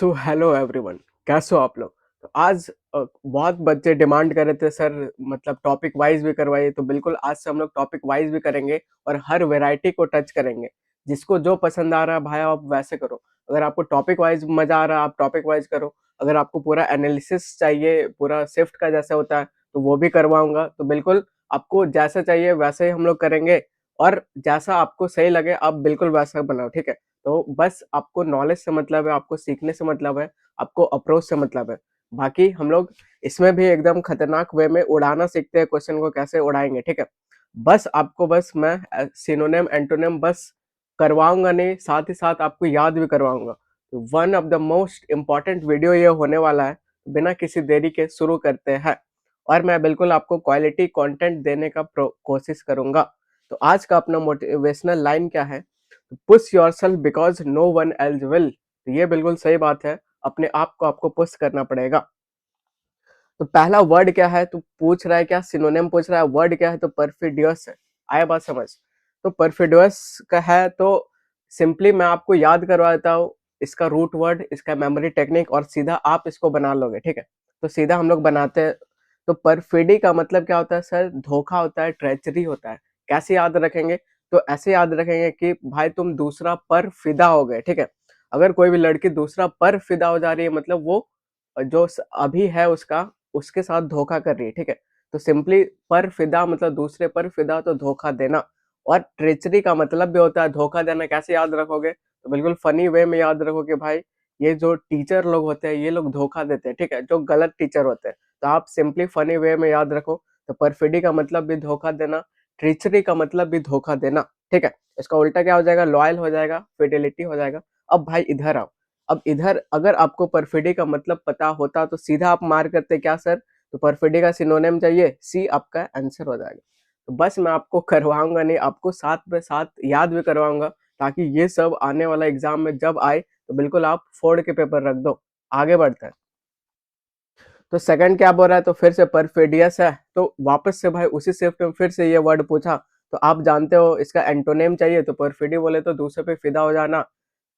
So hello everyone, कैसे हो आप लोग? तो आज बहुत बच्चे डिमांड कर रहे थे सर, मतलब टॉपिक वाइज भी करवाइए। तो बिल्कुल आज से हम लोग टॉपिक वाइज भी करेंगे और हर वैरायटी को टच करेंगे। जिसको जो पसंद आ रहा है भाई आप वैसे करो। अगर आपको टॉपिक वाइज मजा आ रहा है आप टॉपिक वाइज करो। अगर आपको पूरा एनालिसिस चाहिए, पूरा शिफ्ट का जैसे होता है, तो वो भी करवाऊंगा। तो बिल्कुल आपको जैसा चाहिए वैसे ही हम लोग करेंगे। और जैसा आपको सही लगे आप बिल्कुल वैसा बनाओ, ठीक है? तो बस आपको नॉलेज से मतलब है, आपको सीखने से मतलब है, आपको अप्रोच से मतलब है। बाकी हम लोग इसमें भी एकदम खतरनाक वे में उड़ाना सीखते हैं, क्वेश्चन को कैसे उड़ाएंगे, ठीक है? बस आपको बस मैं सिनोनिम एंटोनिम बस करवाऊंगा नहीं, साथ ही साथ आपको याद भी करवाऊंगा। तो one of the most important video ये होने वाला है। बिना किसी देरी के शुरू करते हैं। और मैं बिल्कुल आपको क्वालिटी कंटेंट देने का कोशिश करूंगा। तो आज का अपना मोटिवेशनल लाइन क्या है? Push yourself because no one else will. तो ये बिल्कुल सही बात है। अपने आप को आपको पुश करना पड़ेगा। तो पहला वर्ड क्या है? तो पूछ रहा है क्या सिनोनिम पूछ रहा है, वर्ड क्या है? तो परफिडियस है। आया बात समझ? तो परफिडियस का है तो सिंपली मैं आपको याद करवा देता हूँ इसका रूट वर्ड, इसका मेमोरी टेक्निक, और सीधा आप इसको बना लोगे, ठीक है? तो सीधा हम लोग बनाते हैं। तो परफिडी का मतलब क्या होता है सर? धोखा होता है, ट्रेचरी होता है। कैसे याद रखेंगे? तो ऐसे याद रखेंगे कि भाई तुम दूसरा पर फिदा हो गए, ठीक है? अगर कोई भी लड़की दूसरा पर फिदा हो जा रही है मतलब वो जो अभी है उसका, उसके साथ धोखा कर रही है, ठीक है? तो सिंपली पर फिदा मतलब दूसरे पर फिदा, तो धोखा देना। और ट्रेचरी का मतलब भी होता है धोखा देना। कैसे याद रखोगे? तो बिल्कुल फनी वे में याद रखो कि भाई ये जो टीचर लोग होते हैं ये लोग धोखा देते हैं, ठीक है? जो गलत टीचर होते हैं। तो आप सिंपली फनी वे में याद रखो। तो परफिडी का मतलब भी धोखा देना, ट्रेचरी का मतलब भी धोखा देना, ठीक है? इसका उल्टा क्या हो जाएगा? लॉयल हो जाएगा, फिडेलिटी हो जाएगा। अब भाई इधर आओ। अब इधर अगर आपको परफिडी का मतलब पता होता तो सीधा आप मार करते क्या सर? तो परफिडी का सिनोनिम चाहिए, सी आपका आंसर हो जाएगा। तो बस मैं आपको करवाऊंगा नहीं, आपको साथ में साथ याद भी करवाऊंगा, ताकि ये सब आने वाला एग्जाम में जब आए तो बिल्कुल आप फोड़ के पेपर रख दो। आगे बढ़ते हैं। तो सेकंड क्या बोल रहा है? तो फिर से परफिडियस है। तो वापस से भाई उसी शिफ्ट में फिर से ये वर्ड पूछा। तो आप जानते हो इसका एंटोनेम चाहिए। तो परफिडी बोले तो दूसरे पे फिदा हो जाना,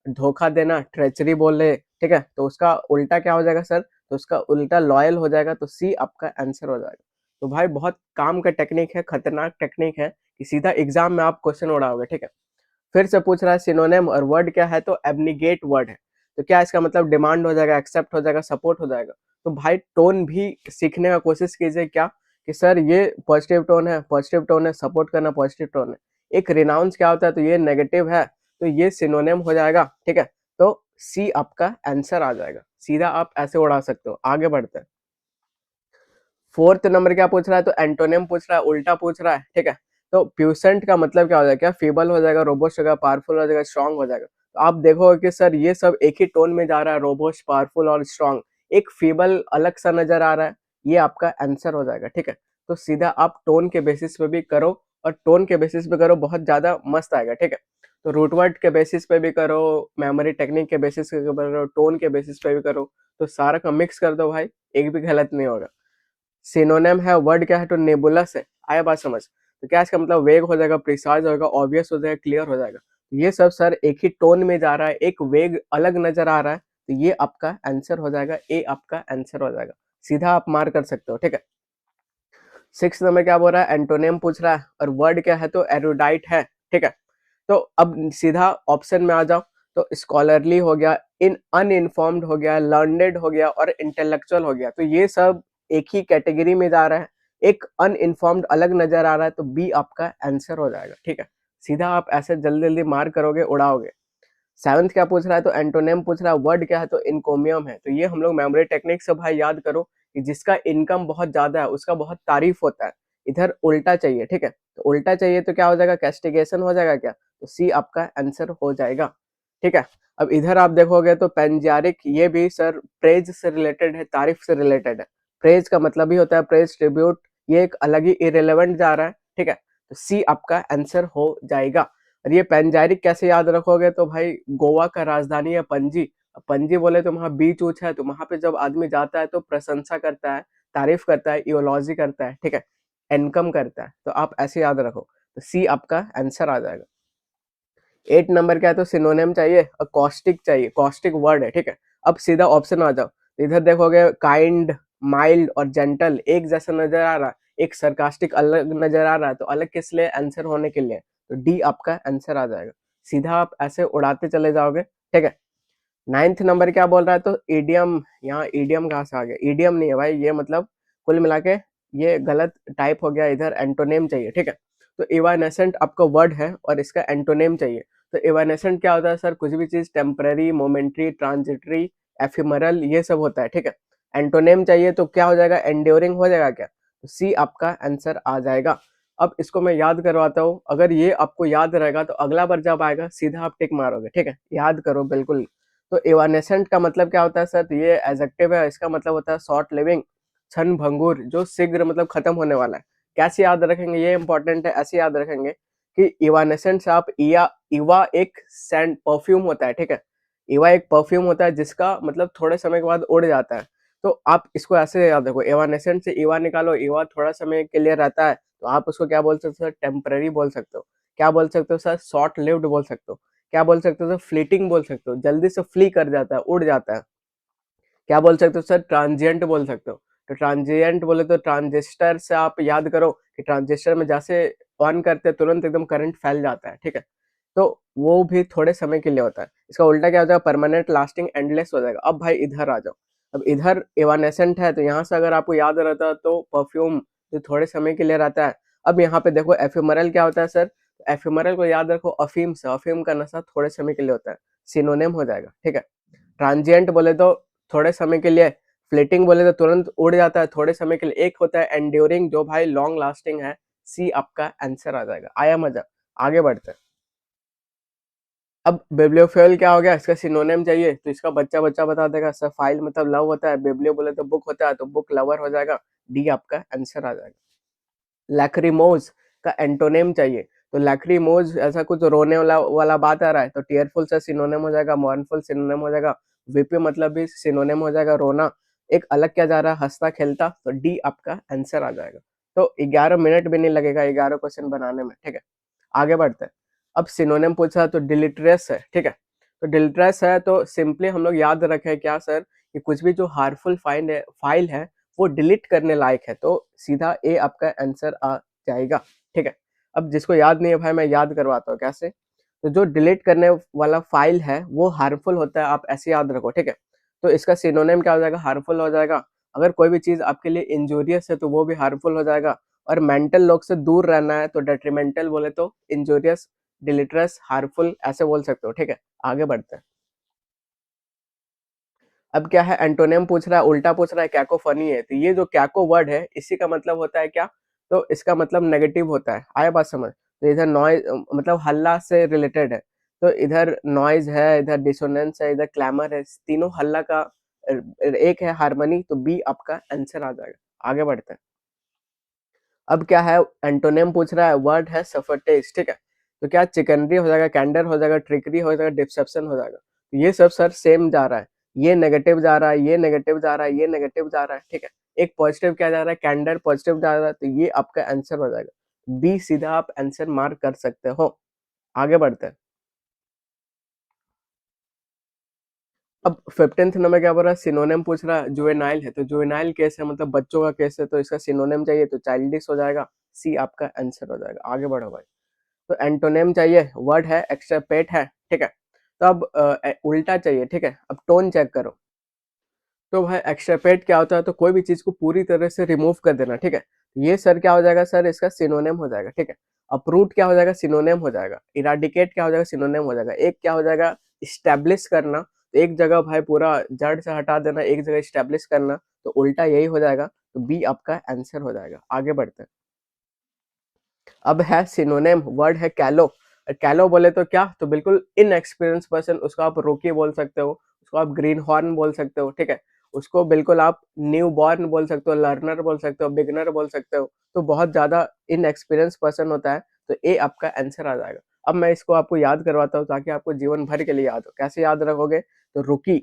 धोखा देना, ट्रेचरी बोले, ठीक है? तो उसका उल्टा क्या हो जाएगा सर? तो उसका उल्टा लॉयल हो जाएगा। तो सी आपका आंसर हो जाएगा। तो भाई बहुत काम का टेक्निक है, खतरनाक टेक्निक है कि सीधा एग्जाम में आप क्वेश्चन उड़ाओगे, ठीक है? फिर से पूछ रहा है सिनोनिम, और वर्ड क्या है? तो एब्निगेट वर्ड है। तो क्या इसका मतलब डिमांड हो जाएगा, एक्सेप्ट हो जाएगा, सपोर्ट हो जाएगा? तो भाई टोन भी सीखने का कोशिश कीजिए। क्या कि सर ये पॉजिटिव टोन है, पॉजिटिव टोन है, सपोर्ट करना पॉजिटिव टोन है। एक रिनाउंस क्या होता है? तो ये नेगेटिव है, तो ये सिनोनिम हो जाएगा, ठीक है? तो सी आपका आंसर आ जाएगा। सीधा आप ऐसे उड़ा सकते हो। आगे बढ़ते हैं। फोर्थ नंबर क्या पूछ रहा है? तो एंटोनिम पूछ रहा है, उल्टा पूछ रहा है, ठीक है? तो प्यूसेंट का मतलब क्या हो जाएगा? क्या फीबल हो जाएगा, रोबोस्ट होगा, पावरफुल हो जाएगा, स्ट्रांग हो जाएगा? तो आप देखोगे कि सर ये सब एक ही टोन में जा रहा है, रोबोस्ट, पावरफुल और स्ट्रांग। एक फीबल अलग सा नजर आ रहा है, ये आपका आंसर हो जाएगा, ठीक है? तो सीधा आप टोन के बेसिस पे भी करो, और टोन के बेसिस पे करो, बहुत ज्यादा मस्त आएगा, ठीक है? तो रूट वर्ड के बेसिस पे भी करो, मेमोरी टेक्निक के बेसिस पे भी करो, टोन के बेसिस पे भी करो। तो सारा का मिक्स कर दो भाई, एक भी गलत नहीं होगा। सिनोनिम है, वर्ड क्या है? तो नेबुलस है। आया बात समझ? तो क्या इसका मतलब? वेग हो जाएगा, प्रिसाइज होगा, ऑब्वियस हो जाएगा, क्लियर हो जाएगा। ये सब सर एक ही टोन में जा रहा है, एक वेग अलग नजर आ रहा है, तो ये आपका आंसर हो जाएगा, ए आपका आंसर हो जाएगा। सीधा आप मार कर सकते हो, ठीक है? सिक्स नंबर क्या बोल रहा है? एंटोनिम पूछ रहा है, और वर्ड क्या है? तो एरुडाइट है, ठीक है? तो अब सीधा ऑप्शन में आ जाओ। तो स्कॉलरली हो गया, इन अनइन्फॉर्म्ड हो गया, लर्नेड हो गया, और इंटेलेक्चुअल हो गया। तो ये सब एक ही कैटेगरी में जा रहा है। एक अनइन्फॉर्म्ड अलग नजर आ रहा है, तो बी आपका आंसर हो जाएगा, ठीक है? सीधा आप ऐसे जल्दी जल्दी मार करोगे, उड़ाओगे। सेवंथ क्या पूछ रहा है? तो एंटोनिम पूछ रहा है, वर्ड क्या है? तो इनकोमियम है। तो ये हम लोग मेमोरी टेक्निक से भाई याद करो कि जिसका इनकम बहुत ज्यादा है उसका बहुत तारीफ होता है। इधर उल्टा चाहिए, ठीक है? तो उल्टा चाहिए तो क्या हो जाएगा? कैस्टिगेशन हो जाएगा क्या? तो सी आपका आंसर हो जाएगा, ठीक है? अब इधर आप देखोगे तो पेंजारिक, ये भी सर प्रेज से रिलेटेड है, तारीफ से रिलेटेड है। प्रेज का मतलब ही होता है प्रेज, ट्रिब्यूट। ये एक अलग ही इरेलेवेंट जा रहा है, ठीक है? तो सी आपका आंसर हो जाएगा। और ये पेंजारिक कैसे याद रखोगे? तो भाई गोवा का राजधानी है पणजी। पणजी बोले तो वहाँ बीच ऊच है, तो वहां पे जब आदमी जाता है तो प्रशंसा करता है, तारीफ करता है, इयोलॉजी करता है, ठीक है? इनकम करता है। तो आप ऐसे याद रखो। तो सी आपका आंसर आ जाएगा। 8 नंबर क्या है? तो सिनोनिम चाहिए और कॉस्टिक चाहिए, कॉस्टिक वर्ड है, ठीक है? अब सीधा ऑप्शन आ जाओ, इधर देखोगे काइंड, माइल्ड और जेंटल एक जैसा नजर आ रहा है, एक सरकास्टिक अलग नजर आ रहा है, तो अलग किस लिए? आंसर होने के लिए। तो डी आपका आंसर आ जाएगा। सीधा आप ऐसे उड़ाते चले जाओगे, ठीक है। 9th नंबर क्या बोल रहा है? तो ईडियम, यहाँ ईडियम कहाँ से आ गया? ईडियम नहीं है भाई, ये मतलब कुल मिला के ये गलत टाइप हो गया, इधर एंटोनेम चाहिए, ठीक है। तो इवानेसेंट आपका वर्ड है और इसका एंटोनेम चाहिए। तो इवानेसेंट क्या होता है सर? कुछ भी चीज टेम्पररी, मोमेंट्री, ट्रांजिटरी, एफिमरल, ये सब होता है, ठीक है। एंटोनेम चाहिए तो क्या हो जाएगा? एंड्योरिंग हो जाएगा क्या? तो सी आपका आंसर आ जाएगा। अब इसको मैं याद करवाता हूँ, अगर ये आपको याद रहेगा तो अगला बार जब आएगा सीधा आप टिक मारोगे, ठीक है। याद करो बिल्कुल। तो इवानेसेंट का मतलब क्या होता है सर? तो ये एडजेक्टिव है, इसका मतलब होता है शॉर्ट लिविंग, क्षण भंगुर, जो शीघ्र मतलब खत्म होने वाला है। कैसे याद रखेंगे? ये इंपॉर्टेंट है, ऐसे याद रखेंगे कि इवानेसेंट से आप इवा एक सेंट परफ्यूम होता है, ठीक है। इवा एक परफ्यूम होता है जिसका मतलब थोड़े समय के बाद उड़ जाता है। तो आप इसको ऐसे याद रखो, इवानेसेंट से इवा निकालो, इवा थोड़ा समय के लिए रहता है, तो आप उसको क्या बोल सकते हो? टेम्पररी बोल सकते हो। क्या बोल सकते हो सर? शॉर्ट लिव्ड बोल सकते हो। क्या बोल सकते हो सर? फ्लीटिंग बोल सकते हो, जल्दी से फ्ली कर जाता है, उड़ जाता है। क्या बोल सकते हो सर? ट्रांजिएंट बोल सकते हो। तो ट्रांजिएंट बोले तो ट्रांजिस्टर से आप याद करो कि ट्रांजिस्टर में जैसे ऑन करते हैं तुरंत एकदम करंट फैल जाता है, ठीक है। तो वो भी थोड़े समय के लिए होता है। इसका उल्टा क्या हो जाएगा? परमानेंट, लास्टिंग, एंडलेस हो जाएगा। अब भाई इधर आ जाओ। अब इधर इवानेसेंट है, तो यहाँ से अगर आपको याद रहता तो परफ्यूम जो थोड़े समय के लिए रहता है। अब यहाँ पे देखो एफिमरल क्या होता है सर? एफिमरल को याद रखो अफीम से, अफीम का नशा थोड़े समय के लिए होता है, सिनोनिम हो जाएगा, ठीक है। ट्रांजिएंट बोले तो थोड़े समय के लिए, फ्लेटिंग बोले तो तुरंत उड़ जाता है थोड़े समय के लिए। एक होता है एंड्योरिंग जो भाई लॉन्ग लास्टिंग है। सी आपका आंसर आ जाएगा। आया मजा? आगे बढ़ते हैं। अब बिब्लियोफिल क्या हो गया? इसका सिनोनिम चाहिए, तो इसका बच्चा बच्चा बता देगा सर। फाइल मतलब लव होता है, बिब्लियो बोले तो बुक होता है, तो बुक लवर हो जाएगा। डी आपका आंसर आ जाएगा। लैक्रिमोज का एंटोनेम चाहिए, तो लैक्रिमोज ऐसा कुछ रोने वाला बात आ रहा है, तो टीयरफुल से सिनोनिम हो जाएगा, मॉर्नफुल सिनोनिम हो जाएगा, वीपी मतलब भी सिनोनिम हो जाएगा, रोना। एक अलग क्या जा रहा है? हंसता खेलता, तो डी आपका आंसर आ जाएगा। तो 11 मिनट भी नहीं लगेगा 11 क्वेश्चन बनाने में, ठीक है। आगे बढ़ते हैं। अब सिनोनिम पूछा तो डिलिटरस है, ठीक है। तो डिलिटरस है तो सिंपली हम लोग याद रखें क्या सर? कि कुछ भी जो हार्मफुल फाइल है वो डिलीट करने लायक है, तो सीधा ए आपका आंसर आ जाएगा, ठीक है। अब जिसको याद नहीं है भाई मैं याद करवाता हूँ कैसे। तो जो डिलीट करने वाला फाइल है वो हार्मफुल होता है, आप ऐसे याद रखो, ठीक है। तो इसका सिनोनिम क्या हो जाएगा? हार्मफुल हो जाएगा। अगर कोई भी चीज आपके लिए इंजूरियस है तो वो भी हार्मफुल हो जाएगा। और मेंटल लोग से दूर रहना है तो डेट्रीमेंटल बोले तो इंजूरियस, डिलीटरस, हार्मफुल ऐसे बोल सकते हो, ठीक है। आगे बढ़ते हैं। अब क्या है? एंटोनिम पूछ रहा है, उल्टा पूछ रहा है, कैकोफनी है। तो ये जो कैको वर्ड है इसी का मतलब होता है क्या? तो इसका मतलब नेगेटिव होता है। आया बात समझ? तो इधर नॉइज मतलब हल्ला से रिलेटेड है। तो इधर नॉइज है, इधर डिसोनेंस है, इधर क्लैमर है, तीनों हल्ला का एक है हारमोनी, तो बी आपका आंसर आ जाएगा। आगे बढ़ते हैं। अब क्या है? एंटोनिम पूछ रहा है, वर्ड है सफरटेज, ठीक है। तो क्या चिकनरी हो जाएगा, कैंडर हो जाएगा, ट्रिकरी हो जाएगा, डिसेप्शन हो जाएगा। तो ये सब सर सेम जा रहा है। ये नेगेटिव जा रहा है, ये नेगेटिव जा रहा है, ये नेगेटिव जा रहा है, ठीक है। एक पॉजिटिव क्या जा रहा है? कैंडर पॉजिटिव जा रहा है, तो ये आपका आंसर हो जाएगा। बी सीधा आप आंसर मार्क कर सकते हो। आगे बढ़ते हैं। अब 15th नंबर क्या बोल रहा है? सिनोनिम पूछ रहा है, जुवेनाइल है, तो जुवेनाइल केस है मतलब बच्चों का केस है, तो इसका सिनोनिम चाहिए, तो चाइल्डिश हो जाएगा। सी आपका आंसर हो जाएगा। आगे बढ़ो भाई। तो एंटोनिम चाहिए, वर्ड है एक्सट्रापेट है, ठीक है। तो अब उल्टा चाहिए, ठीक है। अब टोन चेक करो। तो भाई एक्सट्रापेट क्या होता है? तो कोई भी चीज को पूरी तरह से रिमूव कर देना, ठीक है। ये सर क्या हो जाएगा? सर इसका सिनोनिम हो जाएगा, ठीक है। अपरूट क्या हो जाएगा? सिनोनिम हो जाएगा। इराडिकेट क्या हो जाएगा? सिनोनिम हो जाएगा। एक क्या हो जाएगा? स्टैब्लिश करना, तो एक जगह भाई पूरा जड़ से हटा देना, एक जगह स्टैब्लिश करना, तो उल्टा यही हो जाएगा। तो बी आपका आंसर हो जाएगा। आगे बढ़ते हैं। अब है सिनोनिम, वर्ड है कैलो। कैलो बोले तो क्या? तो बिल्कुल इनएक्सपीरियंस पर्सन, उसको आप रोकी बोल सकते हो, उसको आप ग्रीन हॉर्न बोल सकते हो, ठीक है। उसको बिल्कुल आप न्यू बॉर्न बोल सकते हो, लर्नर बोल सकते हो, बिगनर बोल सकते हो। तो बहुत ज्यादा इनएक्सपीरियंस पर्सन होता है, तो ए आपका आंसर आ जाएगा। अब मैं इसको आपको याद करवाता हूँ ताकि आपको जीवन भर के लिए याद हो। कैसे याद रखोगे? तो रुकी,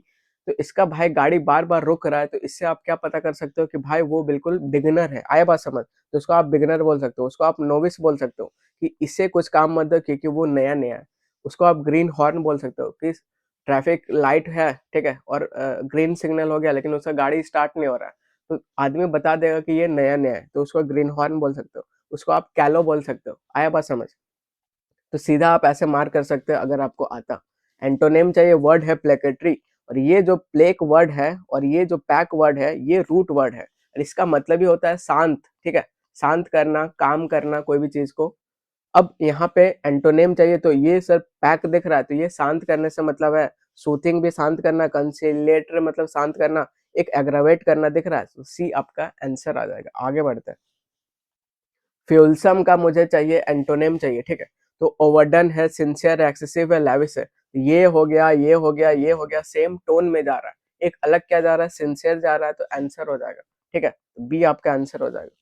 तो इसका भाई गाड़ी बार बार रुक रहा है, तो इससे आप क्या पता कर सकते हो कि भाई वो बिल्कुल बिगिनर है। आया बात समझ? तो उसको आप बिगिनर बोल सकते हो, उसको आप नोविस बोल सकते हो कि इससे कुछ काम मत दो क्योंकि वो नया नया है। उसको आप ग्रीन हॉर्न बोल सकते हो कि ट्रैफिक लाइट है, ठीक है, और ग्रीन सिग्नल हो गया लेकिन उसका गाड़ी स्टार्ट नहीं हो रहा है, तो आदमी बता देगा कि ये नया-नया है, तो उसको ग्रीन हॉर्न बोल सकते हो, उसको आप कैलो बोल सकते हो। आया बात समझ? तो सीधा आप ऐसे मार कर सकते हो अगर आपको आता। एंटोनिम चाहिए, वर्ड है प्लेकेटरी, और ये जो प्लेक वर्ड है और ये जो पैक वर्ड है, ये रूट वर्ड है और इसका मतलब ही होता है शांत, ठीक है? शांत करना, काम करना कोई भी चीज़ को। अब यहाँ पे एंटोनिम चाहिए, तो ये सर पैक दिख रहा है, तो ये शांत करने से मतलब है, सूथिंग भी शांत करना, कंसिलिएटर मतलब शांत करना, एक एग्रावेट करना दिख रहा है, तो सी आपका आंसर आ जाएगा। आगे बढ़ते हैं। फ्यूलसम का मुझे चाहिए, एंटोनिम चाहिए, ठीक है? तो ओवरडन है, सिंसियर है, एक्सेसिव है, लैविश है। ये हो गया, ये हो गया, ये हो गया, सेम टोन में जा रहा है। एक अलग क्या जा रहा है, सिंसियर जा रहा है, तो आंसर हो जाएगा, ठीक है? बी आपका आंसर हो जाएगा।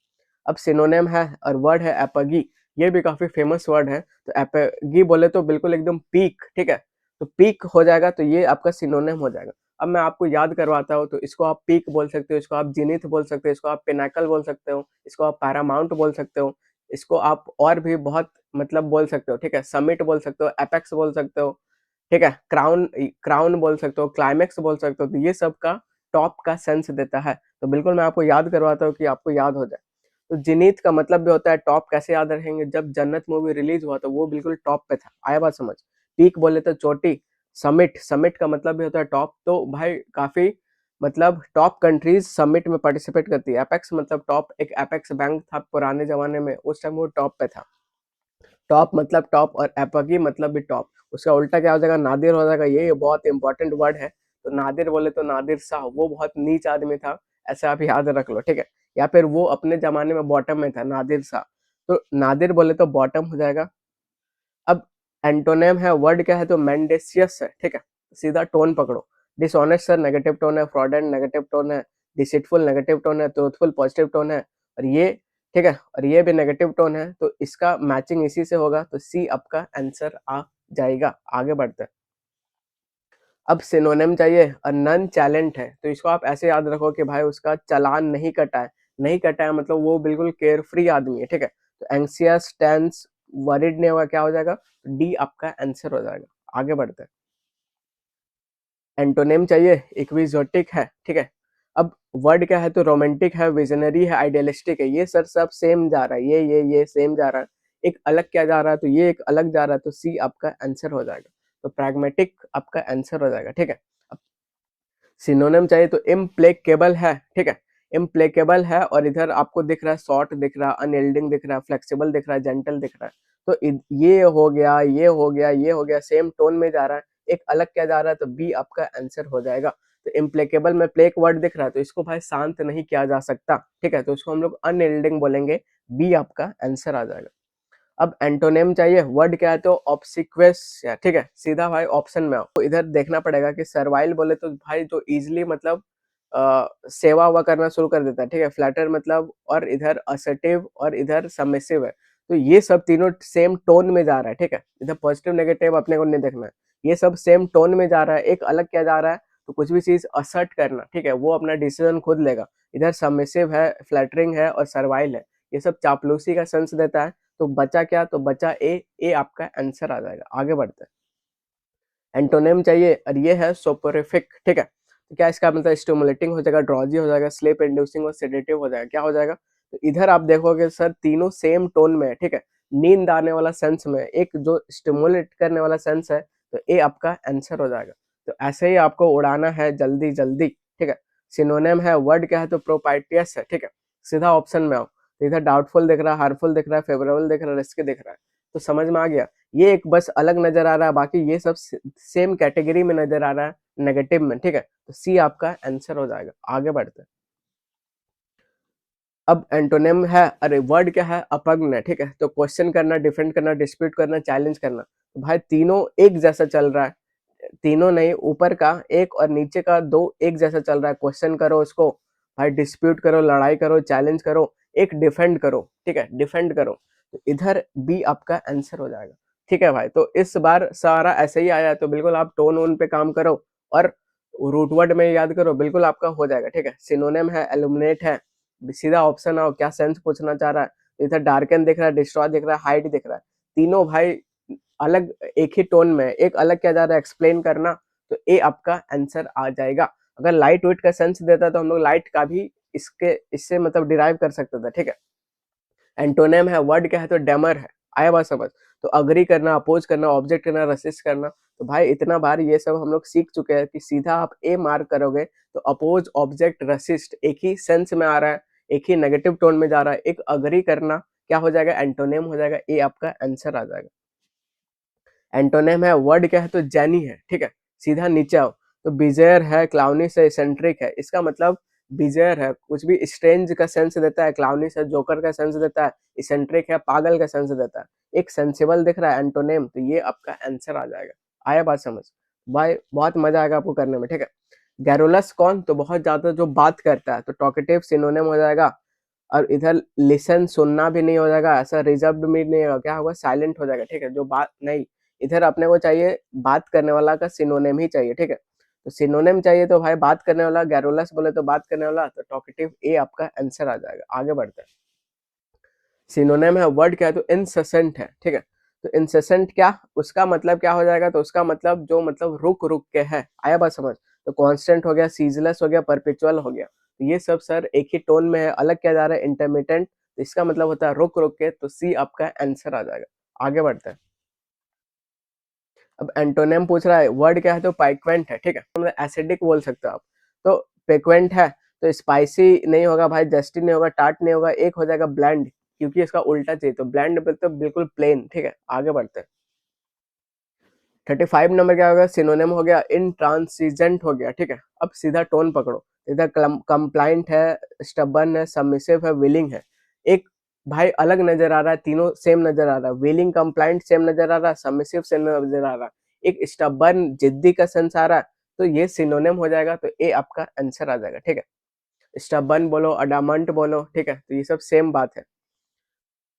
अब सिनोनिम है और वर्ड है एपगी, ये भी काफी फेमस वर्ड है। तो एपगी बोले तो बिल्कुल एकदम पीक, ठीक है? तो पीक हो जाएगा, तो ये आपका सिनोनिम हो जाएगा। अब मैं आपको याद करवाता हूँ, तो इसको आप पीक बोल सकते हो, इसको आप जिनिथ बोल सकते हो, इसको आप पिनाकल बोल सकते हो, इसको आप पैरामाउंट बोल सकते हो, इसको आप और भी बहुत मतलब बोल सकते हो, ठीक है? समिट बोल सकते हो, एपेक्स बोल सकते हो, ठीक है? क्राउन क्राउन बोल सकते हो, क्लाइमेक्स बोल सकते हो, तो ये सब का टॉप का सेंस देता है। तो बिल्कुल मैं आपको याद करवाता हूँ कि आपको याद हो जाए। तो जिनीत का मतलब भी होता है टॉप, कैसे याद रखेंगे? जब जन्नत मूवी रिलीज हुआ तो वो बिल्कुल टॉप पे था। आया बात समझ? पीक बोले तो चोटी, समिट, समिट का मतलब भी होता है टॉप। तो भाई काफी मतलब टॉप कंट्रीज समिट में पार्टिसिपेट करती है। एपेक्स मतलब टॉप, एक एपेक्स बैंक था पुराने जमाने में, उस टाइम वो टॉप पे था। टॉप मतलब टॉप और एपकी मतलब भी टॉप। उसका उल्टा क्या हो जाएगा? नादिर हो जाएगा। ये बहुत इंपॉर्टेंट वर्ड है। तो नादिर बोले तो नादिर शाह, वो बहुत नीच आदमी था, ऐसे आप याद रख लो, ठीक है? या फिर वो अपने जमाने में बॉटम में था, नादिर शाह। तो नादिर बोले तो बॉटम हो जाएगा। अब एंटोनेम है, वर्ड क्या है? तो मेंडेसियस है, ठीक है? सीधा टोन पकड़ो। डिसऑनेस्ट सर नेगेटिव टोन है, फ्रॉडेंट नेगेटिव टोन है, डिसीटफुल नेगेटिव टोन है, ट्रूथफुल पॉजिटिव टोन है, और ये, ठीक है, और ये भी नेगेटिव टोन है, तो इसका मैचिंग इसी से होगा, तो सी आपका आंसर आ जाएगा। आगे बढ़ते हैं। अब सिनोनिम चाहिए, और नन चैलेंट है, तो इसको आप ऐसे याद रखो कि भाई उसका चालान नहीं कटा है। नहीं कटा है मतलब वो बिल्कुल केयर फ्री आदमी है, ठीक है? तो एंग्सियस, टेंस, वरीड नहीं होगा, क्या हो जाएगा? डी आपका आंसर हो जाएगा। आगे बढ़ते हैं। एंटोनिम चाहिए, इक्विजोटिक है, ठीक है? अब वर्ड क्या है? तो रोमांटिक है, विजनरी है, आइडियलिस्टिक है। ये सर सब सेम जा रहा है, ये सेम जा रहा है। एक अलग क्या जा रहा है? तो ये एक अलग जा रहा है, तो सी आपका आंसर हो जाएगा। तो प्रैग्मेटिक आपका आंसर हो जाएगा, ठीक है? अब सिनोनिम चाहिए, तो इम्प्लेकेबल है, ठीक है? इम्प्लेकेबल है, और इधर आपको दिख रहा है शॉर्ट दिख रहा है, अनयील्डिंग दिख रहा है, फ्लेक्सिबल दिख रहा है, जेंटल दिख रहा है। तो ये हो गया, ये हो गया, ये हो गया, सेम टोन में जा रहा है। एक अलग क्या जा रहा है? तो बी आपका आंसर हो जाएगा। तो इम्प्लेकेबल में प्लेक वर्ड दिख रहा है, तो इसको भाई शांत नहीं किया जा सकता, ठीक है? तो इसको हम लोग अनयील्डिंग बोलेंगे। बी आपका आंसर आ जाएगा। अब एंटोनिम चाहिए, वर्ड क्या है? तो ऑब्सिक्वेस, ठीक है? सीधा भाई ऑप्शन में आओ, तो इधर देखना पड़ेगा कि सर्वाइल बोले तो भाई जो इजिली मतलब सेवा हुआ करना शुरू कर देता है, ठीक है? फ्लैटर मतलब, और इधर असर्टिव और इधर सबमिसिव है। तो ये सब तीनों सेम टोन में जा रहा है, ठीक है? इधर पॉजिटिव नेगेटिव अपने को नहीं देखना है। ये सब सेम टोन में जा रहा है। एक अलग क्या जा रहा है? तो कुछ भी चीज असर्ट करना, ठीक है? वो अपना डिसीजन खुद लेगा। इधर सबमिसिव है, फ्लैटरिंग है और सर्वाइल है। ये सब चापलूसी का सेंस देता है। तो बचा क्या? तो बचा ए, ए आपका आंसर आ जाएगा। आगे बढ़ते हैं। एंटोनिम चाहिए, और ये है सोपोरिफिक, ठीक है? तो क्या इसका मतलब? स्टिमुलेटिंग हो जाएगा, ड्रॉजी हो जाएगा, स्लीप इंड्यूसिंग और सेडेटिव हो जाएगा। क्या हो जाएगा? तो इधर आप देखोगे सर तीनों सेम टोन में है, ठीक है? नींद आने वाला सेंस में, एक जो स्टिमुलेट करने वाला सेंस है, तो ए आपका आंसर हो जाएगा। तो ऐसे ही आपको उड़ाना है जल्दी जल्दी, ठीक है? सिनोनिम है, वर्ड क्या है? तो प्रोपाइटियस है, ठीक है? सीधा ऑप्शन में आओ। तो इधर डाउटफुल दिख रहा है, हार्मफुल दिख रहा है, फेवरेबल दिख रहा है, रिस्की दिख रहा है। तो समझ में आ गया? ये एक बस अलग नजर आ रहा है, बाकी ये सब सेम कैटेगरी में नजर आ रहा है, नेगेटिव में, ठीक है? तो सी आपका आंसर हो जाएगा। आगे बढ़ते हैं। अब एंटोनिम है, अरे वर्ड क्या है? अपग्न है, ठीक है? तो क्वेश्चन करना, डिफेंड करना, डिस्प्यूट करना, चैलेंज करना। तो भाई तीनों एक जैसा चल रहा है। तीनों नहीं, ऊपर का एक और नीचे का दो एक जैसा चल रहा है। क्वेश्चन करो उसको, भाई डिस्प्यूट करो, लड़ाई करो, चैलेंज करो, एक डिफेंड करो, ठीक है? डिफेंड करो। तो इधर बी आपका आंसर हो जाएगा, ठीक है भाई? तो इस बार सारा ऐसे ही आया है, तो बिल्कुल आप टोन वोन पे काम करो और रूट वर्ड में याद करो, बिल्कुल आपका हो जाएगा, ठीक है? सिनोनिम है, एलुमिनेट है, सीधा ऑप्शन आओ, क्या सेंस पूछना चाह रहा है? तो इधर डार्कन दिख रहा है, डिस्ट्रॉय दिख रहा है, हाइड दिख रहा है। तीनों भाई अलग एक ही टोन में, एक अलग क्या जा रहा है? एक्सप्लेन करना, तो ए आपका आंसर आ जाएगा। अगर लाइट वेट का सेंस देता तो हम लोग लाइट का भी इससे मतलब डिराइव कर सकते थे, ठीक है। एंटोनिम है, वर्ड क्या है, तो डेमर है। आया बात समझ। तो अग्री करना, अपोज करना, ऑब्जेक्ट करना, रेसिस्ट करना। तो भाई इतना बार ये सब हम लोग सीख चुके हैं कि सीधा आप ए मार्क करोगे तो अपोज, ऑब्जेक्ट, रेसिस्ट एक ही सेंस में आ रहा है, एक ही नेगेटिव टोन में जा रहा है। एक अग्री करना क्या हो जाएगा, एंटोनिम हो जाएगा, ए आपका आंसर आ जाएगा। एंटोनिम है, वर्ड क्या है, तो जैनी है, ठीक है। सीधा नीचे आओ तो बिजेयर है, क्लाउनिश है, इसेंट्रिक है। इसका मतलब बिजेयर है कुछ भी स्ट्रेंज का सेंस देता है, क्लाउनिश है जोकर का सेंस देता है, इसेंट्रिक है पागल का सेंस देता है। एक सेंसिबल दिख रहा है एंटोनिम, तो ये आपका आंसर आ जाएगा। आया बात समझ। भाई बहुत मजा आएगा आपको करने में, ठीक है। गैरोलस कौन, तो बहुत ज्यादा जो बात करता है, तो टॉकेटिव सिनोनिम हो जाएगा। और इधर लिसन सुनना भी नहीं हो जाएगा, ऐसा रिजर्व्ड भी नहीं होगा, क्या होगा, साइलेंट हो जाएगा, ठीक है। जो बात नहीं, इधर अपने को चाहिए बात करने वाला का सिनोनिम ही चाहिए, ठीक है। तो सिनोनिम चाहिए तो भाई बात करने वाला, गैरोलस बोले तो बात करने वाला, तो टॉकेटिव ए आपका आंसर आ जाएगा। आगे बढ़ते हैं। सिनोनिम है, वर्ड क्या है, तो इनसेसेंट है, ठीक है। तो इनसेसेंट क्या, उसका मतलब क्या हो जाएगा, तो उसका मतलब जो मतलब रुक रुक के है। आया बात समझ। तो कांस्टेंट हो गया, सीजलेस हो गया, परपेचुअल हो गया। तो ये सब सर एक ही टोन में है, अलग क्या जा रहा है, इंटरमिटेंट। तो इसका मतलब होता है रुक रुक के, तो सी आपका आंसर आ जाएगा। आगे बढ़ते हैं। अब एंटोनिम पूछ रहा है, वर्ड क्या है, तो पाइक्वेंट है, ठीक है। मतलब एसिडिक बोल सकते हो आप। तो पेक्वेंट है, तो स्पाइसी नहीं होगा भाई, जस्टी नहीं होगा, टार्ट नहीं होगा, एक हो जाएगा ब्लैंड, क्योंकि इसका उल्टा चाहिए। तो ब्लैंड तो बिल्कुल प्लेन, ठीक है। आगे बढ़ते हैं। 35 नंबर क्या होगा, सिनोनिम हो गया, इंट्रांसिजेंट हो गया, ठीक है। अब सीधा टोन पकड़ो। इधर कंप्लाइंट है, स्टबर्न है, सबमिसिव है, विलिंग है। एक भाई अलग नजर आ रहा है, तीनों सेम नजर आ रहा है। विलिंग, कंप्लाइंट सेम नजर आ रहा है, सबमिसिव सेम नजर आ रहा है, एक स्टबर्न जिद्दी का सेंस आ रहा है। तो ये सिनोनिम हो जाएगा, तो ए आपका आंसर आ जाएगा, ठीक है। स्टबर्न बोलो, अडामंट बोलो, ठीक है, तो ये सब सेम बात है।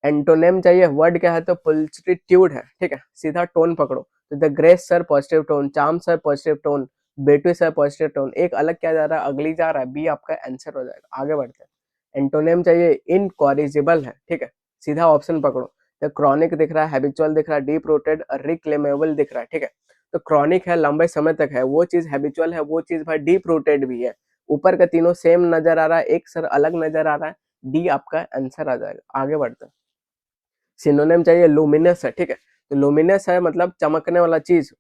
एंटोनिम चाहिए, वर्ड क्या है, तो पुल्चिट्यूड है, ठीक है। सीधा टोन पकड़ो। तो the grace sir positive tone, charm sir positive tone, बेटू सर पॉजिटिव टोन। एक अलग क्या जा रहा है, अगली जा रहा है, बी आपका आंसर हो जाएगा। आगे बढ़ते हैं। एंटोनिम चाहिए, इनकॉरिजिबल है, ठीक है। सीधा ऑप्शन पकड़ो। तो क्रॉनिक दिख रहा है, हैबिचुअल दिख रहा है, डीप रूटेड और रिक्लेमेबल दिख रहा है, ठीक है। तो क्रॉनिक है, लंबे समय तक है वो चीज, हैबिचुअल है वो चीज, भाई डीप रूटेड भी है। ऊपर का तीनों सेम नजर आ रहा है, एक सर अलग नजर आ रहा है, डी आपका आंसर आ जाएगा। आगे बढ़ते हैं। सिनोनिम चाहिए, लुमिनस है, ठीक है। तो लुमिनस है मतलब चमकने वाला चीज,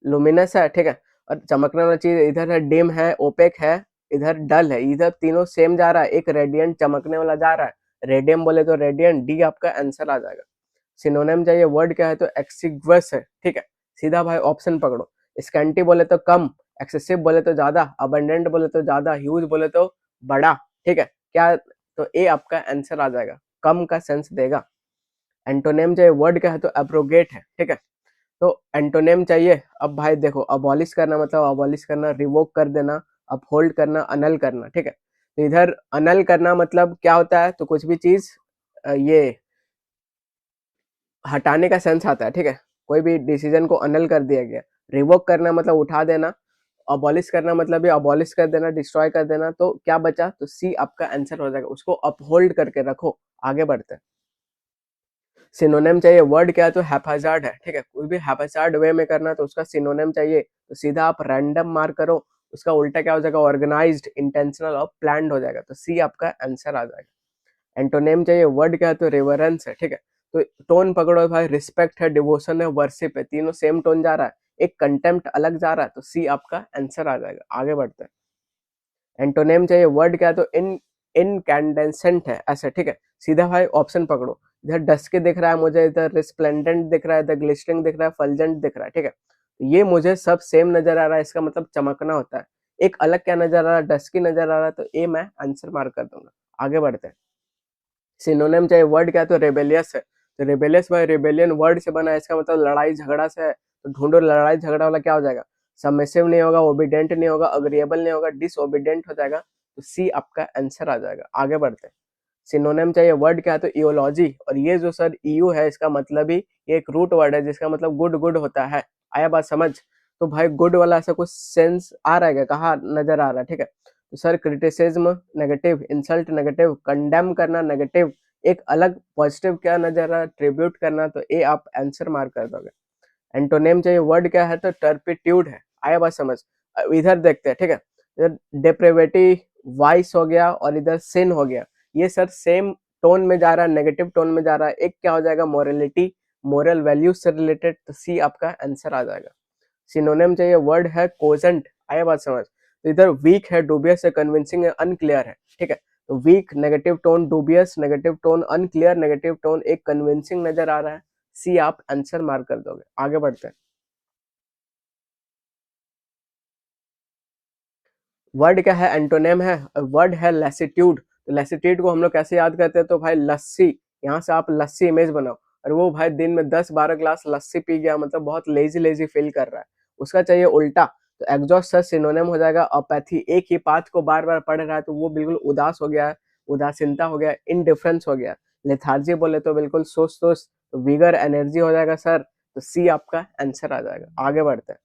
लुमिनस है, ठीक है। और चमकने वाला चीज इधर है, डिम है, ओपेक है, इधर डल है। इधर तीनों सेम जा रहा है, एक रेडियंट चमकने वाला जा रहा है, रेडियम बोले तो रेडियंट, डी आपका आंसर आ जाएगा। सिनोनिम चाहिए, वर्ड क्या है, तो एक्सिग्वस है, ठीक है। सीधा भाई ऑप्शन पकड़ो। स्कैंटी बोले तो कम, एक्सेसिव बोले तो ज्यादा, अबंडेंट बोले तो ज्यादा, ह्यूज बोले तो बड़ा, ठीक है। क्या, तो ए आपका आंसर आ जाएगा, कम का सेंस देगा। एंटोनिम चाहिए, वर्ड क्या है, तो एब्रोगेट है, ठीक है। तो एंटोनिम चाहिए, अब भाई देखो, अबॉलिश करना मतलब अबॉलिश करना, रिवोक कर देना, अपहोल्ड करना, अनल करना, ठीक है। तो इधर अनल करना मतलब क्या होता है, तो कुछ भी चीज ये हटाने का सेंस आता है, ठीक है। कोई भी डिसीजन को अनल कर दिया गया। रिवोक करना मतलब उठा देना, अबॉलिश करना मतलब ये अबॉलिश कर देना, डिस्ट्रॉय कर देना। तो क्या बचा, तो सी आपका आंसर हो जाएगा, उसको अपहोल्ड करके रखो। आगे बढ़ते हैं। सिनोनिम चाहिए, वर्ड क्या है, तो हैप्पैजार्ड है, ठीक है। कोई भी हैप्पैजार्ड वे में करना तो उसका सिनोनिम चाहिए। तो सीधा आप रैंडम मार्क करो, उसका उल्टा क्या हो जाएगा, ऑर्गेनाइज्ड, इंटेंशनल और प्लान्ड हो जाएगा। तो सी आपका आंसर आ जाएगा। एंटोनिम चाहिए, वर्ड क्या है, तो रेवरेंस है, ठीक है। तो टोन पकड़ो भाई, रिस्पेक्ट है, डिवोशन है, वर्शिप है, तीनों सेम टोन जा रहा है, एक कंटेम्प्ट अलग जा रहा है। तो सी आपका आंसर आ जाएगा। आगे बढ़ते हैं। एंटोनिम चाहिए, वर्ड क्या है, तो इनकैंडेसेंट है, ऐसा, ठीक है। सीधा भाई ऑप्शन पकड़ो। इधर डस्की दिख रहा है मुझे, इधर रिस्प्लेंडेंट दिख रहा है, इधर ग्लिस्टरिंग दिख रहा है, फलजेंट दिख रहा है, ठीक है। तो ये मुझे सब सेम नजर आ रहा है, इसका मतलब चमकना होता है। एक अलग क्या नजर आ रहा है, डस्की नजर आ रहा है, तो ए मैं आंसर मार्क कर दूंगा। आगे बढ़ते हैं। सिनोनिम चाहिए, वर्ड क्या है, तो रेबेलियस है। तो रेबेलियस भाई रेबेलियन वर्ड से बना है, इसका मतलब लड़ाई झगड़ा से है। तो ढूंढो लड़ाई झगड़ा वाला क्या हो जाएगा, सबमिसिव नहीं होगा, ओबीडेंट नहीं होगा, अग्रीएबल नहीं होगा, डिसओबीडेंट हो जाएगा। तो सी आपका आंसर आ जाएगा। आगे बढ़ते हैं। सिनोनिम चाहिए, वर्ड क्या है, तो इयोलॉजी। और ये जो सर ईयू है, इसका मतलब ही ये एक रूट वर्ड है जिसका मतलब गुड गुड होता है। आया बात समझ। तो भाई गुड वाला ऐसा कुछ सेंस आ रहा है क्या, कहाँ नजर आ रहा है, ठीक है। तो sir criticism negative, insult negative, condemn करना नेगेटिव, एक अलग पॉजिटिव क्या नजर आ रहा है, ट्रिब्यूट करना। तो ए आप आंसर मार्क कर दोगे। एंटोनिम चाहिए, वर्ड क्या है, तो टर्पिट्यूड है। आया बात समझ। इधर देखते हैं, ठीक है। इधर डेप्रेवेटिव वाइस हो गया और इधर सिन हो गया। ये सर सेम टोन में जा रहा है, नेगेटिव टोन में जा रहा है। एक क्या हो जाएगा, मोरलिटी, मोरल वैल्यूज से रिलेटेड, तो सी आपका आंसर आ जाएगा। सिनोनिम चाहिए, वर्ड है कोजेंट, आया बात समझ। तो इधर वीक है, डूबियस है, कन्विंसिंग है, अनक्लियर है, ठीक है। तो weak negative tone, dubious negative tone, unclear negative tone, एक कन्विंसिंग नजर आ रहा है। सी आप आंसर मार्क कर दोगे। आगे बढ़ते हैं। वर्ड क्या है, एंटोनेम है। वर्ड है लैसिट्यूड। तो लैसिट्यूड को हम लोग कैसे याद करते हैं, तो भाई लस्सी, यहाँ से आप लस्सी इमेज बनाओ। और वो भाई दिन में 10-12 ग्लास लस्सी पी गया, मतलब बहुत लेजी लेजी फील कर रहा है, उसका चाहिए उल्टा। तो एग्जॉस्ट सर सिनोनिम हो जाएगा अपैथी, एक ही बात को बार बार पढ़ रहा है तो वो बिल्कुल उदास हो गया है, उदासीनता हो गया, इनडिफरेंस हो गया। लेथार्जी बोले तो बिल्कुल सोच, तो विगर एनर्जी हो जाएगा सर। तो सी आपका आंसर आ जाएगा। आगे बढ़ते हैं।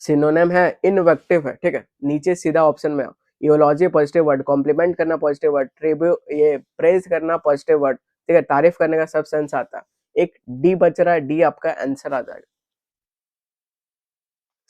सिनोनिम है इनवेक्टिव है, ठीक है। नीचे सीधा ऑप्शन में आओ। इयोलॉजी पॉजिटिव वर्ड, कॉम्प्लीमेंट करना पॉजिटिव वर्ड, ट्रिब्यू ये प्रेज करना पॉजिटिव वर्ड, ठीक है। तारीफ करने का सब सेंस आता है। एक डी बच रहा है, डी आपका आंसर आ जाएगा।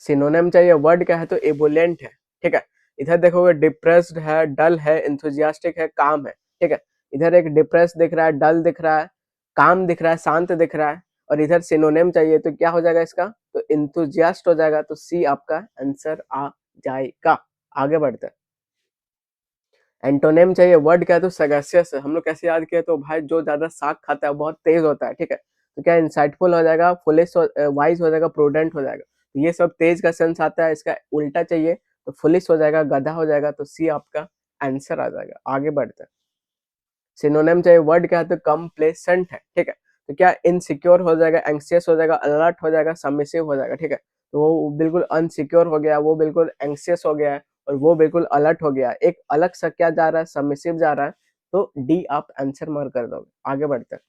सिनोनिम चाहिए, वर्ड क्या है, तो एबुलेंट है, ठीक है। इधर देखोगे डिप्रेस्ड है, डल है, इंथुजियास्टिक है, काम है, ठीक है। इधर एक डिप्रेस दिख रहा है, डल दिख रहा है, काम दिख रहा है, शांत दिख रहा है। और इधर सिनोनिम चाहिए तो क्या हो जाएगा इसका, तो इंथुजियास्ट हो जाएगा। तो सी आपका आंसर आ जाएगा। आगे बढ़ते हैं। एंटोनिम चाहिए, वर्ड क्या है, तो सगासियस है। हम लोग कैसे याद किए, तो भाई जो ज्यादा साग खाता है बहुत तेज होता है, ठीक है। तो क्या इंसाइटफुल हो जाएगा, फुलिश वाइज हो जाएगा, प्रूडेंट हो जाएगा। तो ये सब तेज का सेंस आता है, इसका उल्टा चाहिए तो फुलिश हो जाएगा, गधा हो जाएगा। तो सी आपका आंसर आ जाएगा। आगे बढ़ते हैं। सिनोनिम चाहिए, वर्ड क्या है, तो कंप्लेसेंट है, ठीक है। तो क्या इनसिक्योर हो जाएगा, एंक्सियस हो जाएगा, अलर्ट हो जाएगा, सबमिसिव हो जाएगा, ठीक है। तो वो बिल्कुल अनसिक्योर हो गया, वो बिल्कुल एंक्सियस हो गया है, और वो बिल्कुल अलर्ट हो गया। एक अलग सा क्या जा रहा है, सबमिसिव जा रहा है। तो डी आप आंसर मार्क कर दोगे। आगे बढ़ते हैं।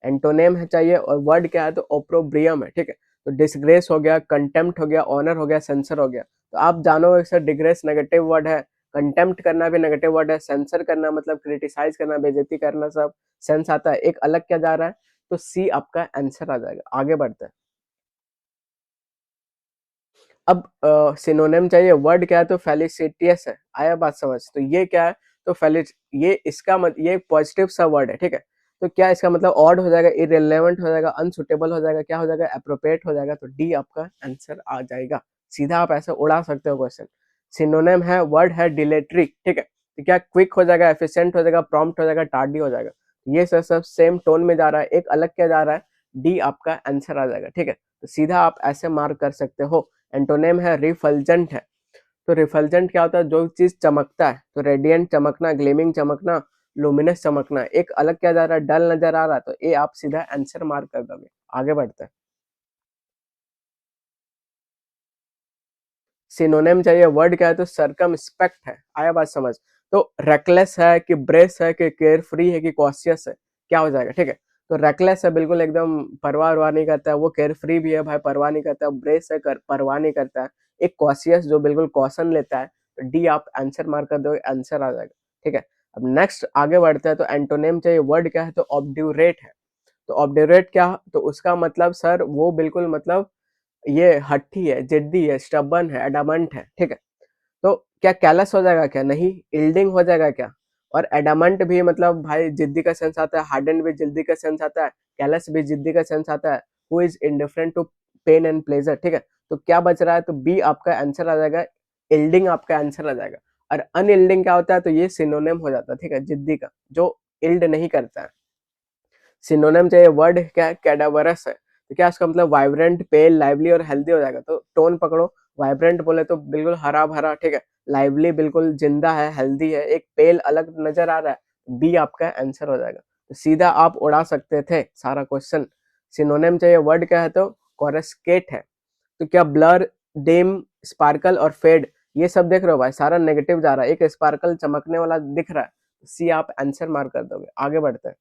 एंटोनेम है चाहिए, और वर्ड क्या है, तो ओप्रोब्रियम है, ठीक है। तो डिसग्रेस हो गया, कंटेम्प्ट हो गया, ऑनर हो गया, सेंसर हो गया। तो आप जानोगे सर डिग्रेस नेगेटिव वर्ड है, कंटेम्प्ट करना भी नेगेटिव वर्ड है, सेंसर करना मतलब क्रिटिसाइज करना, बेइज्जती करना, सब सेंस आता है। एक अलग क्या जा रहा है, तो सी आपका आंसर आ जाएगा। आगे बढ़ते हैं। अब सिनोनिम चाहिए, वर्ड क्या है, तो फेलिसिटियस है। आया बात समझ। तो ये क्या है, तो फेलिस, ये इसका ये पॉजिटिव सा वर्ड है, ठीक है। तो क्या इसका मतलब ऑड हो जाएगा, इरेलेवेंट हो जाएगा, अनसुटेबल हो जाएगा, क्या हो जाएगा, अप्रोप्रिएट हो जाएगा। तो डी आपका आंसर आ जाएगा। सीधा आप ऐसे उड़ा सकते हो क्वेश्चन। सिनोनिम है, वर्ड है डिलेटरी, ठीक है। तो क्या क्विक हो जाएगा, एफिशिएंट हो जाएगा, प्रॉम्प्ट हो जाएगा, टार्डी हो जाएगा। ये सब सेम टोन में जा रहा है, एक अलग क्या जा रहा है, डी आपका आंसर आ जाएगा, ठीक है। तो सीधा आप ऐसे मार्क कर सकते हो। एंटोनेम है रिफल्जेंट है। तो रिफल्जेंट क्या होता है, जो चीज चमकता है। तो रेडियंट चमकना, ग्लेमिंग चमकना, लुमिनस चमकना। एक अलग क्या जा रहा है, डल नजर आ रहा है। तो ये आप सीधा आंसर मार्क कर दोगे। आगे बढ़ते हैं। सिनोनिम चाहिए, वर्ड क्या है, तो सरकमस्पेक्ट है। आया बात समझ। तो रेकलेस है कि ब्रेस है कि केयर फ्री है कि कॉशियस है, क्या हो जाएगा, ठीक है। तो रेकलेस है, बिल्कुल एकदम परवाह वरवाह नहीं करता है। वो केयर फ्री भी है भाई, परवाह नहीं करता है। ब्रेस है, परवाह नहीं करता है। एक कॉशियस जो बिल्कुल कॉशन लेता है। तो डी आप आंसर मार्क कर दो, आंसर आ जाएगा, ठीक है। अब नेक्स्ट आगे बढ़ते हैं। तो एंटोनेम चाहिए, वर्ड क्या है, तो ऑब्ड्यूरेट है। तो ऑब्ड्यूरेट क्या, तो उसका मतलब सर वो बिल्कुल मतलब ये हट्टी है, जिद्दी है, स्टबन है, एडामंट है, ठीक है। तो क्या कैलस हो जाएगा, क्या नहीं, इल्डिंग हो जाएगा क्या। और एडामंट भी मतलब भाई जिद्दी का सेंस आता है, हार्डन भी जिद्दी का सेंस आता है, कैलस भी जिद्दी का सेंस आता है। Who is indifferent to pain and pleasure, ठीक है। तो क्या बच रहा है, तो बी आपका आंसर आ जाएगा, इल्डिंग आपका आंसर आ जाएगा। और अनइल्डिंग क्या होता है, तो ये सिनोनिम हो जाता है, ठीक है, जिद्दी का, जो इल्ड नहीं करता है। सिनोनिम चाहिए, वर्ड क्या है, कैडावरस है। तो क्या इसका मतलब वाइब्रेंट, पेल, लाइवली और हेल्दी हो जाएगा। तो टोन पकड़ो। वाइब्रेंट बोले तो बिल्कुल हरा भरा, ठीक है। लाइवली बिल्कुल जिंदा है, हेल्दी है। एक पेल अलग नजर आ रहा है, बी आपका आंसर हो जाएगा। तो सीधा आप उड़ा सकते थे सारा क्वेश्चन। सिनोनिम चाहिए, वर्ड क्या है, तो कोरेस्केट है। तो क्या ब्लर, डिम, स्पार्कल और फेड, ये सब देख रहे हो भाई, सारा नेगेटिव जा रहा है। एक स्पार्कल चमकने वाला दिख रहा है। सी आप आंसर मार्क कर दोगे। आगे बढ़ते हैं।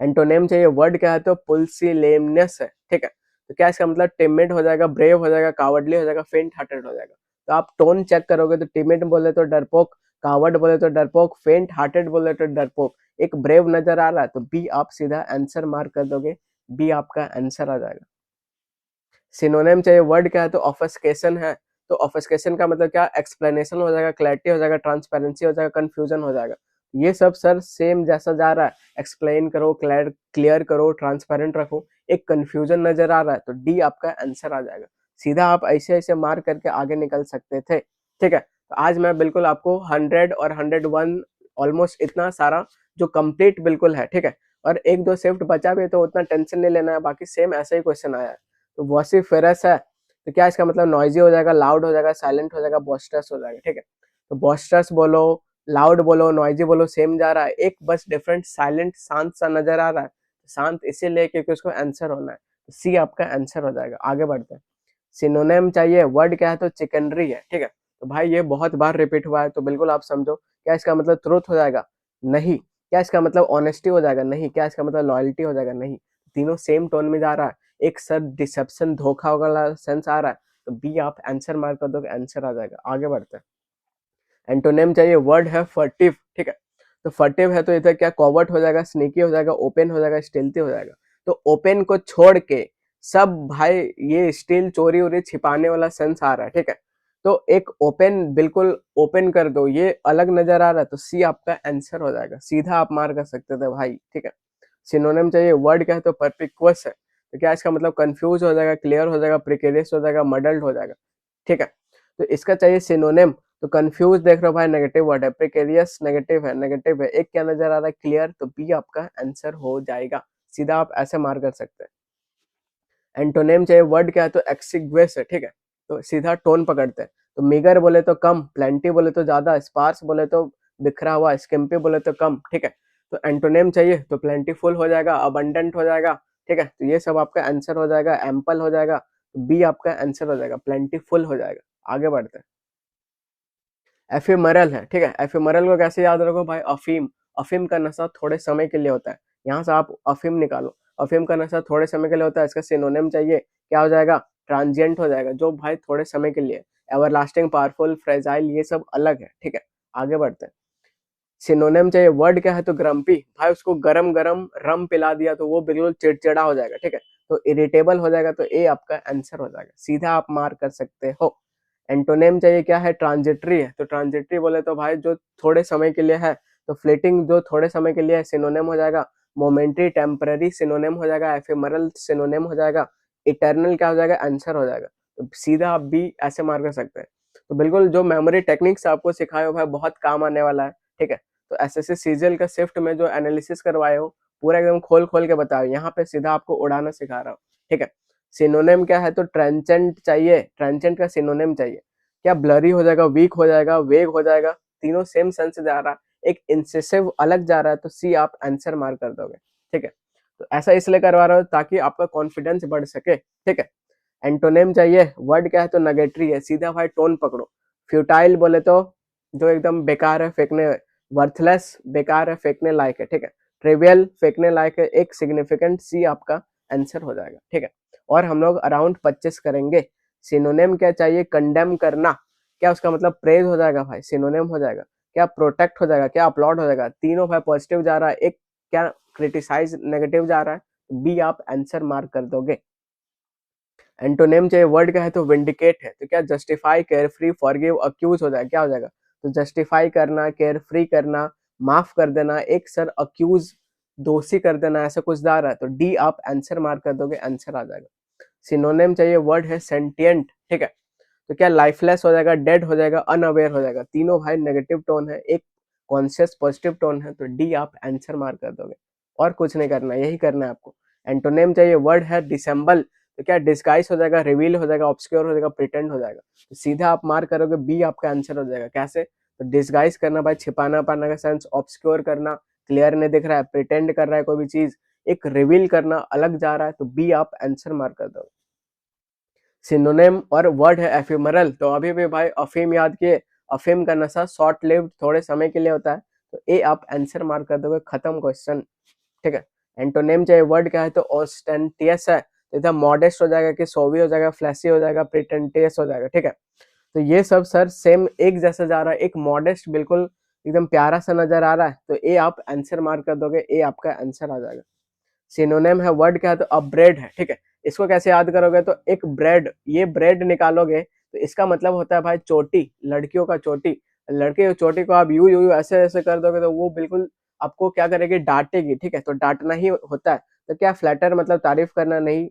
एंटोनेम चाहिए, वर्ड क्या है, तो पुल्सिलेमनेस है, ठीक है। तो क्या इसका मतलब टिमिड हो जाएगा, ब्रेव हो जाएगा, कावर्डली हो जाएगा, फेंट हार्टेड हो जाएगा। तो आप टोन चेक करोगे तो टिमिड बोले तो डरपोक, कावर्ड बोले तो डरपोक, फेंट हार्टेड बोले तो डरपोक। एक ब्रेव नजर आ रहा है, तो बी आप सीधा आंसर मार्क कर दोगे। बी आपका आंसर आ जाएगा। सिनोनिम चाहिए वर्ड क्या है, तो ऑफस्केशन है। तो ऑफस्केशन का मतलब क्या, एक्सप्लेनेशन हो जाएगा, क्लैरिटी हो जाएगा, ट्रांसपेरेंसी हो जाएगा, कंफ्यूजन हो जाएगा। ये सब सर सेम जैसा जा रहा है, एक्सप्लेन करो, क्लियर करो, ट्रांसपेरेंट रखो, एक कंफ्यूजन नजर आ रहा है, तो डी आपका आंसर आ जाएगा। सीधा आप ऐसे ऐसे मार्क करके आगे निकल सकते थे। ठीक है, तो आज मैं बिल्कुल आपको 100 और 101 ऑलमोस्ट इतना सारा जो कंप्लीट बिल्कुल है, ठीक है, और एक दो शिफ्ट बचा भी है तो उतना टेंशन नहीं लेना है, बाकी सेम ऐसा ही क्वेश्चन आया है। तो वॉसिफेरस है, तो क्या इसका मतलब नॉइजी हो जाएगा, लाउड हो जाएगा, साइलेंट हो जाएगा, बॉस्टर्स हो जाएगा। ठीक है, तो बॉस्टर्स बोलो, लाउड बोलो, नॉइजी बोलो, सेम जा रहा है, एक बस डिफरेंट साइलेंट शांत सा नजर आ रहा है, शांत इसीलिए क्योंकि उसको आंसर होना है, तो सी आपका आंसर हो जाएगा। आगे बढ़ते हैं, सिनोनिम चाहिए वर्ड क्या है, तो चिकनरी है। ठीक है, तो भाई ये बहुत बार रिपीट हुआ है, तो बिल्कुल आप समझो, क्या इसका मतलब ट्रूथ हो जाएगा, नहीं। क्या इसका मतलब ऑनेस्टी हो जाएगा, नहीं। क्या इसका मतलब लॉयल्टी हो जाएगा, नहीं। तीनों सेम टोन में जा रहा है, एक सर डिसेप्शन धोखा वाला सेंस आ रहा है, तो बी आप आंसर मार्क कर दो, आंसर आ जाएगा। आगे बढ़ते हैं, एंटोनिम चाहिए वर्ड है फर्टिव। ठीक है, तो फर्टिव है तो इधर क्या, कॉवर्ट हो जाएगा, स्नीकी हो जाएगा, ओपन हो जाएगा, स्टील्थी हो जाएगा। तो ओपन को छोड़ के सब भाई ये स्टील चोरी वोरी छिपाने वाला सेंस आ रहा है। ठीक है, तो एक ओपन बिल्कुल ओपन कर दो, ये अलग नजर आ रहा है, तो सी आपका आंसर हो जाएगा, सीधा आप मार कर सकते थे भाई। ठीक है, सिनोनिम चाहिए वर्ड क्या है, तो परपिक्वस है। तो क्या इसका मतलब कंफ्यूज हो जाएगा, क्लियर हो जाएगा, प्रिकेरियस हो जाएगा, मडल्ड हो जाएगा। ठीक है, तो इसका चाहिए सिनोनिम, तो कंफ्यूज देख रहे हो भाई, नेगेटिव वर्ड है, प्रिकेरियस नेगेटिव है, नेगेटिव है, एक क्या नजर आ रहा है, क्लियर, तो बी आपका आंसर हो जाएगा, सीधा आप ऐसे मार कर सकते हैं। एंटोनिम चाहिए वर्ड क्या है, तो एक्सिग्वेस है। ठीक है, तो सीधा टोन पकड़ते हैं, तो मिगर बोले तो कम, प्लेंटी बोले तो ज्यादा, स्पार्स बोले तो बिखरा हुआ, स्किम्पी बोले तो कम। ठीक है, तो एंटोनिम चाहिए तो प्लेंटीफुल हो जाएगा, अबंडेंट हो जाएगा। ठीक है, तो ये सब आपका आंसर हो जाएगा, एम्पल हो जाएगा, तो बी आपका आंसर हो जाएगा, प्लेंटीफुल हो जाएगा। आगे बढ़ते हैं, एफिमरल है। ठीक है, एफिमरल को कैसे याद रखो भाई, अफीम, अफीम का नशा थोड़े समय के लिए होता है, यहाँ से आप अफीम निकालो, अफीम का नशा थोड़े समय के लिए होता है, इसका सिनोनिम चाहिए, क्या हो जाएगा, ट्रांजिएंट हो जाएगा, जो भाई थोड़े समय के लिए, एवरलास्टिंग, पावरफुल, फ्रेजाइल, ये सब अलग है। ठीक है, आगे बढ़ते हैं, सिनोनिम चाहिए वर्ड क्या है, तो ग्रम्पी, भाई उसको गरम गरम रम पिला दिया तो वो बिल्कुल चिड़चिड़ा हो जाएगा। ठीक है, तो इरिटेबल हो जाएगा, तो ए आपका आंसर हो जाएगा, सीधा आप मार्क कर सकते हो। एंटोनिम चाहिए क्या है, ट्रांजिटरी है। तो ट्रांजिटरी बोले तो भाई जो थोड़े समय के लिए है, तो फ्लीटिंग जो थोड़े समय के लिए है, सिनोनिम हो जाएगा, मोमेंटरी टेम्पररी सिनोनिम हो जाएगा, एफिमरल सिनोनिम हो जाएगा, इटर्नल क्या हो जाएगा, आंसर हो जाएगा। तो सीधा आप भी ऐसे मार्क कर सकते हैं। तो बिल्कुल जो मेमोरी टेक्निक्स आपको सिखाए हो भाई बहुत काम आने वाला है। ठीक है, तो एसएससी सीजीएल का शिफ्ट में जो एनालिसिस करवाए हो पूरा एकदम खोल खोल के बताओ, यहाँ पे सीधा आपको उड़ाना सिखा रहा हूँ। ठीक है, सिनोनिम क्या है, तो ट्रांजेंट चाहिए, ट्रांजेंट का सिनोनिम चाहिए, क्या ब्लरी हो जाएगा, वीक हो जाएगा, वेग हो जाएगा, तीनों सेम सेंस से जा रहा है, एक इंसेसिव अलग जा रहा है, तो सी आप आंसर मार्क कर दोगे। ठीक है, तो ऐसा इसलिए करवा रहा हूँ ताकि आपका कॉन्फिडेंस बढ़ सके। ठीक है, एंटोनिम चाहिए वर्ड क्या है, तो नेगेटरी है, सीधा भाई टोन पकड़ो, फ्यूटाइल बोले तो जो एकदम बेकार है, फेंकने, वर्थलेस बेकार है, फेंकने लायक है। ठीक है, ट्रिवियल फेंकने लायक है, एक सिग्निफिकेंट, सी आपका आंसर हो जाएगा। ठीक है, और हम लोग अराउंड 25 करेंगे। सिनोनिम क्या चाहिए, कंडेम करना, क्या उसका मतलब प्रेज हो जाएगा भाई, सिनोनिम हो जाएगा, क्या प्रोटेक्ट हो जाएगा, क्या अपलॉड हो जाएगा, तीनों भाई पॉजिटिव जा रहा है, एक क्या क्रिटिसाइज नेगेटिव जा रहा है, बी आप आंसर मार्क कर दोगे। एंटोनिम चाहिए वर्ड का है, तो विंडिकेट है, तो क्या justify, care free, forgive, accuse हो जाएगा, क्या हो जाएगा, तो जस्टिफाई करना, केयर फ्री करना, माफ कर देना, एक सर अक्यूज दोषी कर देना, ऐसा कुछ जा रहा है, तो डी आप आंसर मार्क कर दोगे, आंसर आ जाएगा। सिनोनिम चाहिए वर्ड है सेंटिएंट। ठीक है, तो क्या लाइफलेस हो जाएगा, डेड हो जाएगा, अनअवेयर हो जाएगा, तीनों भाई नेगेटिव टोन है, एक कॉन्शियस पॉजिटिव टोन है, तो डी आप आंसर मार्क कर दोगे, और कुछ नहीं करना, यही करना है आपको। एंटोनिम चाहिए वर्ड है डिसेंबल, तो क्या डिस्गाइज हो जाएगा, रिवील हो जाएगा, ऑब्सक्योर हो जाएगा, प्रिटेंड हो जाएगा, तो सीधा आप मार्क करोगे, बी आपका आंसर हो जाएगा। कैसे, तो डिस्गाइज करना भाई छिपाना पाना का सेंस, ऑब्सक्योर करना क्लियर नहीं दिख रहा है, प्रिटेंड कर रहा है कोई भी चीज, एक रिवील करना अलग जा रहा है, तो बी आप आंसर मार्क कर दोगे। सिनोनिम और वर्ड है एफिमरल, तो अभी भी भाई अफीम याद किए, अफीम का नशा शॉर्ट लिव्ड थोड़े समय के लिए होता है, तो ए आप आंसर मार्क कर दोगे, खत्म क्वेश्चन। ठीक है, एंटोनिम चाहिए वर्ड क्या है, तो ऑस्टेंटियस है, तो इधर मॉडेस्ट हो जाएगा, कि सोवी हो जाएगा, फ्लैसी हो जाएगा, प्रिटेंटियस हो जाएगा। ठीक है, तो ये सब सर सेम एक जैसा जा रहा है, एक मॉडेस्ट बिल्कुल एकदम प्यारा सा नजर आ रहा है, तो ए आप आंसर मार्क कर दोगे, ए आपका आंसर आ जाएगा। सिनोनिम है, वर्ड क्या है तो ब्रेड है, ठीक है। इसको कैसे याद करोगे तो एक ब्रेड, ये ब्रेड निकालोगे तो इसका मतलब होता है भाई चोटी, लड़कियों का चोटी। लड़के की चोटी को आप यू ऐसे ऐसे कर दोगे तो वो बिल्कुल आपको क्या करेगी, डांटेगी, ठीक है। तो डांटना ही होता है। तो क्या फ्लैटर मतलब तारीफ करना नहीं,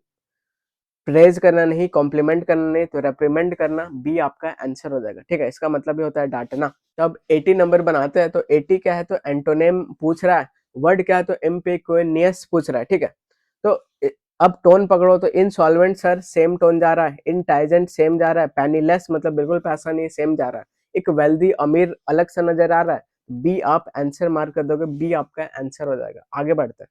प्रेज करना नहीं, कॉम्प्लीमेंट करना नहीं, तो रेप्रीमेंड करना, बी आपका आंसर हो जाएगा, ठीक है। इसका मतलब भी होता है डांटना। तो अब 80 नंबर बनाते हैं। तो 80 क्या है तो एंटोनिम पूछ रहा है, वर्ड क्या है तो एम्पिक्यूनियस पूछ रहा है, ठीक है। तो अब टोन पकड़ो। तो इनसॉल्वेंट सर सेम टोन जा रहा है, इनटाइजेंट सेम जा रहा है, पैनीलेस मतलब बिल्कुल पैसा नहीं, सेम जा रहा है, एक वेल्दी अमीर अलग सा नजर आ रहा है, बी आप आंसर मार्क कर दोगे, बी आपका आंसर हो जाएगा। आगे बढ़ते हैं।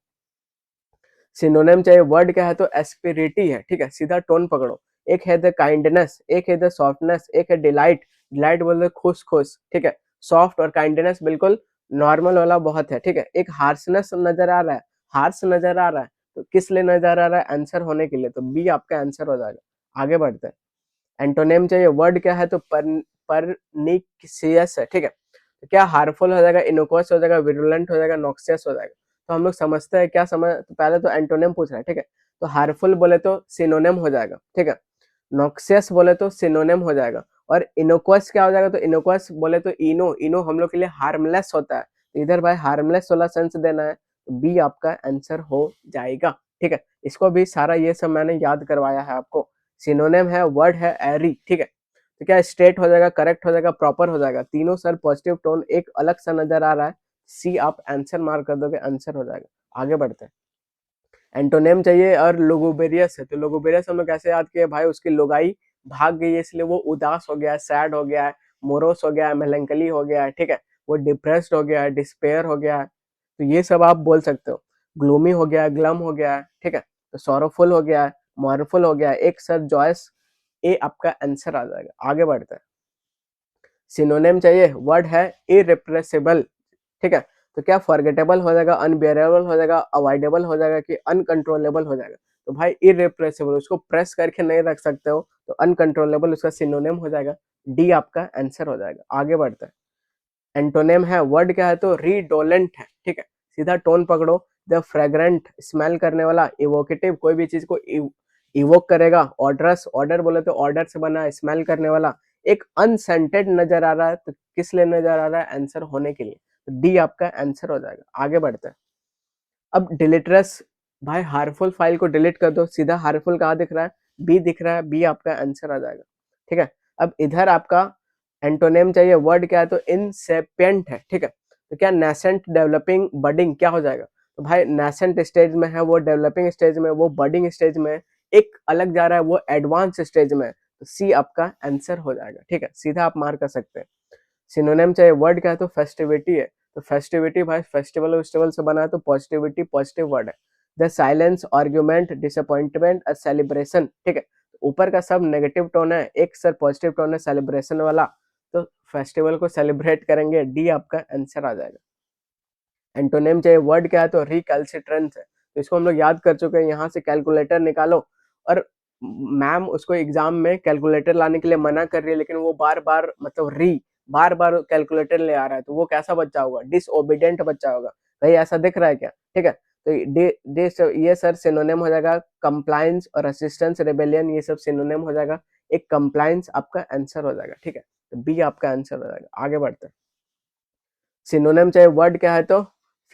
सिनोनिम चाहिए, वर्ड क्या है तो एस्पिरिटी है, ठीक है। सीधा टोन पकड़ो। एक है द काइंडनेस, एक है द सॉफ्टनेस, एक है डिलाइट। डिलाइट बोल रहे खुश खुश, ठीक है। सॉफ्ट और काइंडनेस बिल्कुल नॉर्मल वाला बहुत है, ठीक है। एक हार्सनेस नजर आ रहा है, हार्स नजर आ रहा है, तो किस लिए नजर आ रहा है, आंसर होने के लिए, तो बी आपका आंसर हो जाएगा। आगे बढ़ते हैं। एंटोनिम चाहिए, वर्ड क्या है तो परनिसियस है, ठीक है। तो क्या हार्मफुल हो जाएगा, इनोकुअस हो जाएगा, विरुलेंट हो जाएगा, नॉक्सियस हो जाएगा। तो हम लोग समझते हैं क्या समझ, तो पहले तो एंटोनिम पूछ रहा है, ठीक है। तो हार्मफुल बोले तो सिनोनिम हो जाएगा, ठीक है। नॉक्सियस बोले तो सिनोनिम हो जाएगा। और इनोकुअस क्या हो जाएगा तो इनोकुअस बोले तो इनो, इनो हम लोग के लिए हार्मलेस होता है, तो इधर भाई हार्मलेस वाला सेंस देना है, तो बी आपका आंसर हो जाएगा, ठीक है। इसको भी सारा ये सब मैंने याद करवाया है आपको। सिनोनिम है, वर्ड है एरी, ठीक है। तो क्या स्ट्रेट हो जाएगा, करेक्ट हो जाएगा, प्रॉपर हो जाएगा, तीनों सर पॉजिटिव टोन एक अलग सा नजर आ रहा है, सी आप आंसर मार्क कर दोगे, आंसर हो जाएगा। आगे बढ़ते हैं। एंटोनिम चाहिए और लोगोबेरियस है। तो लोगोबेरियस हम लोग कैसे याद किए भाई, उसकी लुगाई भाग गई है इसलिए वो उदास हो गया है, सैड हो गया है, मोरोस हो गया है, मेलंकली हो गया है, ठीक है। वो डिप्रेस्ड हो गया है, डिस्पेयर हो गया है, तो ये सब आप बोल सकते हो। ग्लूमी हो गया है, ग्लम हो गया है, ठीक है। तो सॉरोफुल हो गया है, मॉर्फुल हो गया है, एक सर जॉयस, ए आपका आंसर आ जाएगा। आगे बढ़ते हैं। सिनोनिम चाहिए, वर्ड है इरिप्रेसिबल, ठीक है। तो क्या फॉरगेटेबल हो जाएगा, अनबियरेबल हो जाएगा, अवॉइडेबल हो जाएगा, कि अनकंट्रोलेबल हो जाएगा। तो भाई इरिप्रेसिबल, उसको प्रेस करके नहीं रख सकते हो, तो अनकंट्रोलेबल उसका सिनोनिम हो जाएगा, डी आपका आंसर हो जाएगा। आगे बढ़ते हैं। एंटोनिम है, वर्ड क्या है तो रिडोलेंट है, ठीक है। सीधा टोन पकड़ो। द फ्रेग्रेंट स्मेल करने वाला, इवोकेटिव कोई भी चीज को इवोक करेगा, ऑर्डरस, ऑर्डर बोले तो ऑर्डर से बना, स्मेल करने वाला, एक अनसेंटेड नजर आ रहा है, तो किस लिए नजर आ रहा है, आंसर होने के लिए, तो डी आपका आंसर हो जाएगा। आगे बढ़ते हैं। अब डिलीटरस, भाई हार्मफुल फाइल को डिलीट कर दो, सीधा हार्मफुल कहाँ दिख रहा है, बी दिख रहा है, बी आपका आंसर आ जाएगा, ठीक है। अब इधर आपका एंटोनिम चाहिए, वर्ड क्या है तो इनसेपिएंट है, ठीक है। तो क्या नेसेंट, डेवलपिंग, बडिंग क्या हो जाएगा, तो भाई नेसेंट स्टेज में है, वो डेवलपिंग स्टेज में, वो बडिंग स्टेज में, एक अलग जा रहा है, वो एडवांस स्टेज में, तो सी आपका आंसर हो जाएगा, ठीक है। सीधा आप मार कर सकते हैं। सिनोनिम चाहिए, वर्ड क्या है तो फेस्टिविटी है। तो फेस्टिविटी भाई फेस्टिवल वेस्टिवल से बना है, तो पॉजिटिविटी पॉजिटिव वर्ड है। The silence, argument, disappointment, a celebration, ठीक है। ऊपर का सब नेगेटिव टोन है, एक सर पॉजिटिव टोन है सेलिब्रेशन वाला, तो फेस्टिवल को सेलिब्रेट करेंगे, डी आपका आंसर आ जाएगा। एंटोनिम चाहिए, वर्ड क्या है तो रिकैल्सिट्रेंस है। तो इसको हम लोग याद कर चुके हैं, यहाँ से कैलकुलेटर निकालो। और मैम उसको एग्जाम में कैलकुलेटर लाने के लिए मना कर रही है, लेकिन वो बार बार मतलब बार बार कैलकुलेटर ले आ रहा है, तो वो कैसा बच्चा होगा, डिसओबीडेंट बच्चा होगा। कहीं ऐसा दिख रहा है क्या, ठीक है। तो ये सर सिनोनिम हो जाएगा, कंप्लायंस और असिस्टेंस, रेबेलियन, ये सब सिनोनिम हो जाएगा, एक कंप्लायंस आपका आंसर हो जाएगा, ठीक है। तो बी आपका आंसर हो जाएगा। आगे बढ़ते हैं। सिनोनिम चाहिए, वर्ड क्या है तो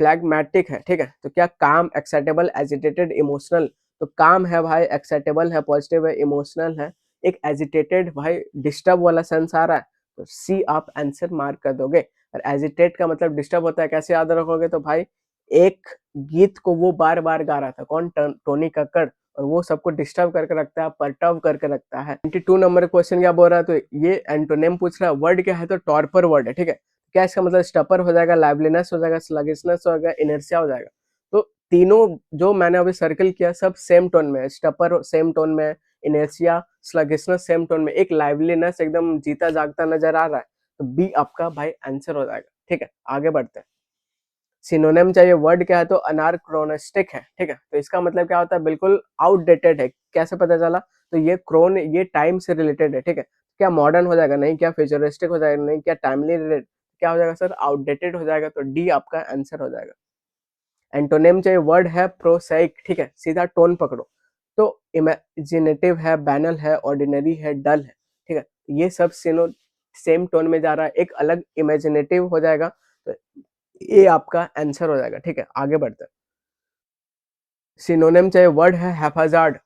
फ्लैगमैटिक है, ठीक है। तो क्या काम, एक्साइटेबल, एजिटेटेड, इमोशनल। तो काम है भाई, एक्साइटेबल है, पॉजिटिव है, इमोशनल है, एक एजिटेटेड भाई डिस्टर्ब वाला सेंस आ रहा है, तो सी आप आंसर मार्क कर दोगे। और एजिटेट का मतलब डिस्टर्ब होता है, कैसे याद रखोगे तो भाई एक गीत को वो बार बार गा रहा था, कौन, टोनी कक्कड़, और वो सबको डिस्टर्ब करके रखता है, परटर्ब करके रखता है। 22 नंबर क्वेश्चन क्या बोल रहा है, तो ये एंटोनिम पूछ रहा है, वर्ड क्या है तो टॉर्पर वर्ड है, ठीक है। क्या इसका मतलब, स्टपर हो जाएगा, लाइवलीनेस हो जाएगा, स्लगिशनेस हो जाएगा, इनर्शिया हो जाएगा। तो तीनों जो मैंने अभी सर्कल किया सब सेम टोन में है, स्टपर सेम टोन में है, इनर्शिया, स्लगिशनेस सेम टोन में, एक लाइवलीनेस एकदम जीता जागता नजर आ रहा है, तो बी आपका भाई आंसर हो जाएगा, ठीक है। आगे बढ़ते हैं। सिनोनिम चाहिए, वर्ड क्या है तो अनारक्रोनिस्टिक है, ठीक है। तो इसका मतलब क्या होता है, बिल्कुल आउटडेटेड है। कैसे पता चला, तो ये क्रोन, ये टाइम से रिलेटेड है, ठीक है। क्या मॉडर्न हो जाएगा, नहीं। क्या फ्यूचरिस्टिक हो जाएगा, नहीं। क्या टाइमली रिलेटेड, क्या हो जाएगा सर, आउटडेटेड हो जाएगा, तो डी आपका आंसर हो जाएगा। एंटोनिम चाहिए, वर्ड है प्रोसैइक, ठीक है, सीधा टोन पकड़ो। तो इमेजिनेटिव है, बैनल है, ऑर्डिनरी है, डल है, ठीक है, ये सब सेम टोन में जा रहा है, एक अलग इमेजिनेटिव हो जाएगा, तो ये आपका आंसर हो जाएगा, ठीक है। आगे बढ़ते हैं। सिनोनिम चाहिए, वर्ड है हैप्पीजार्ड,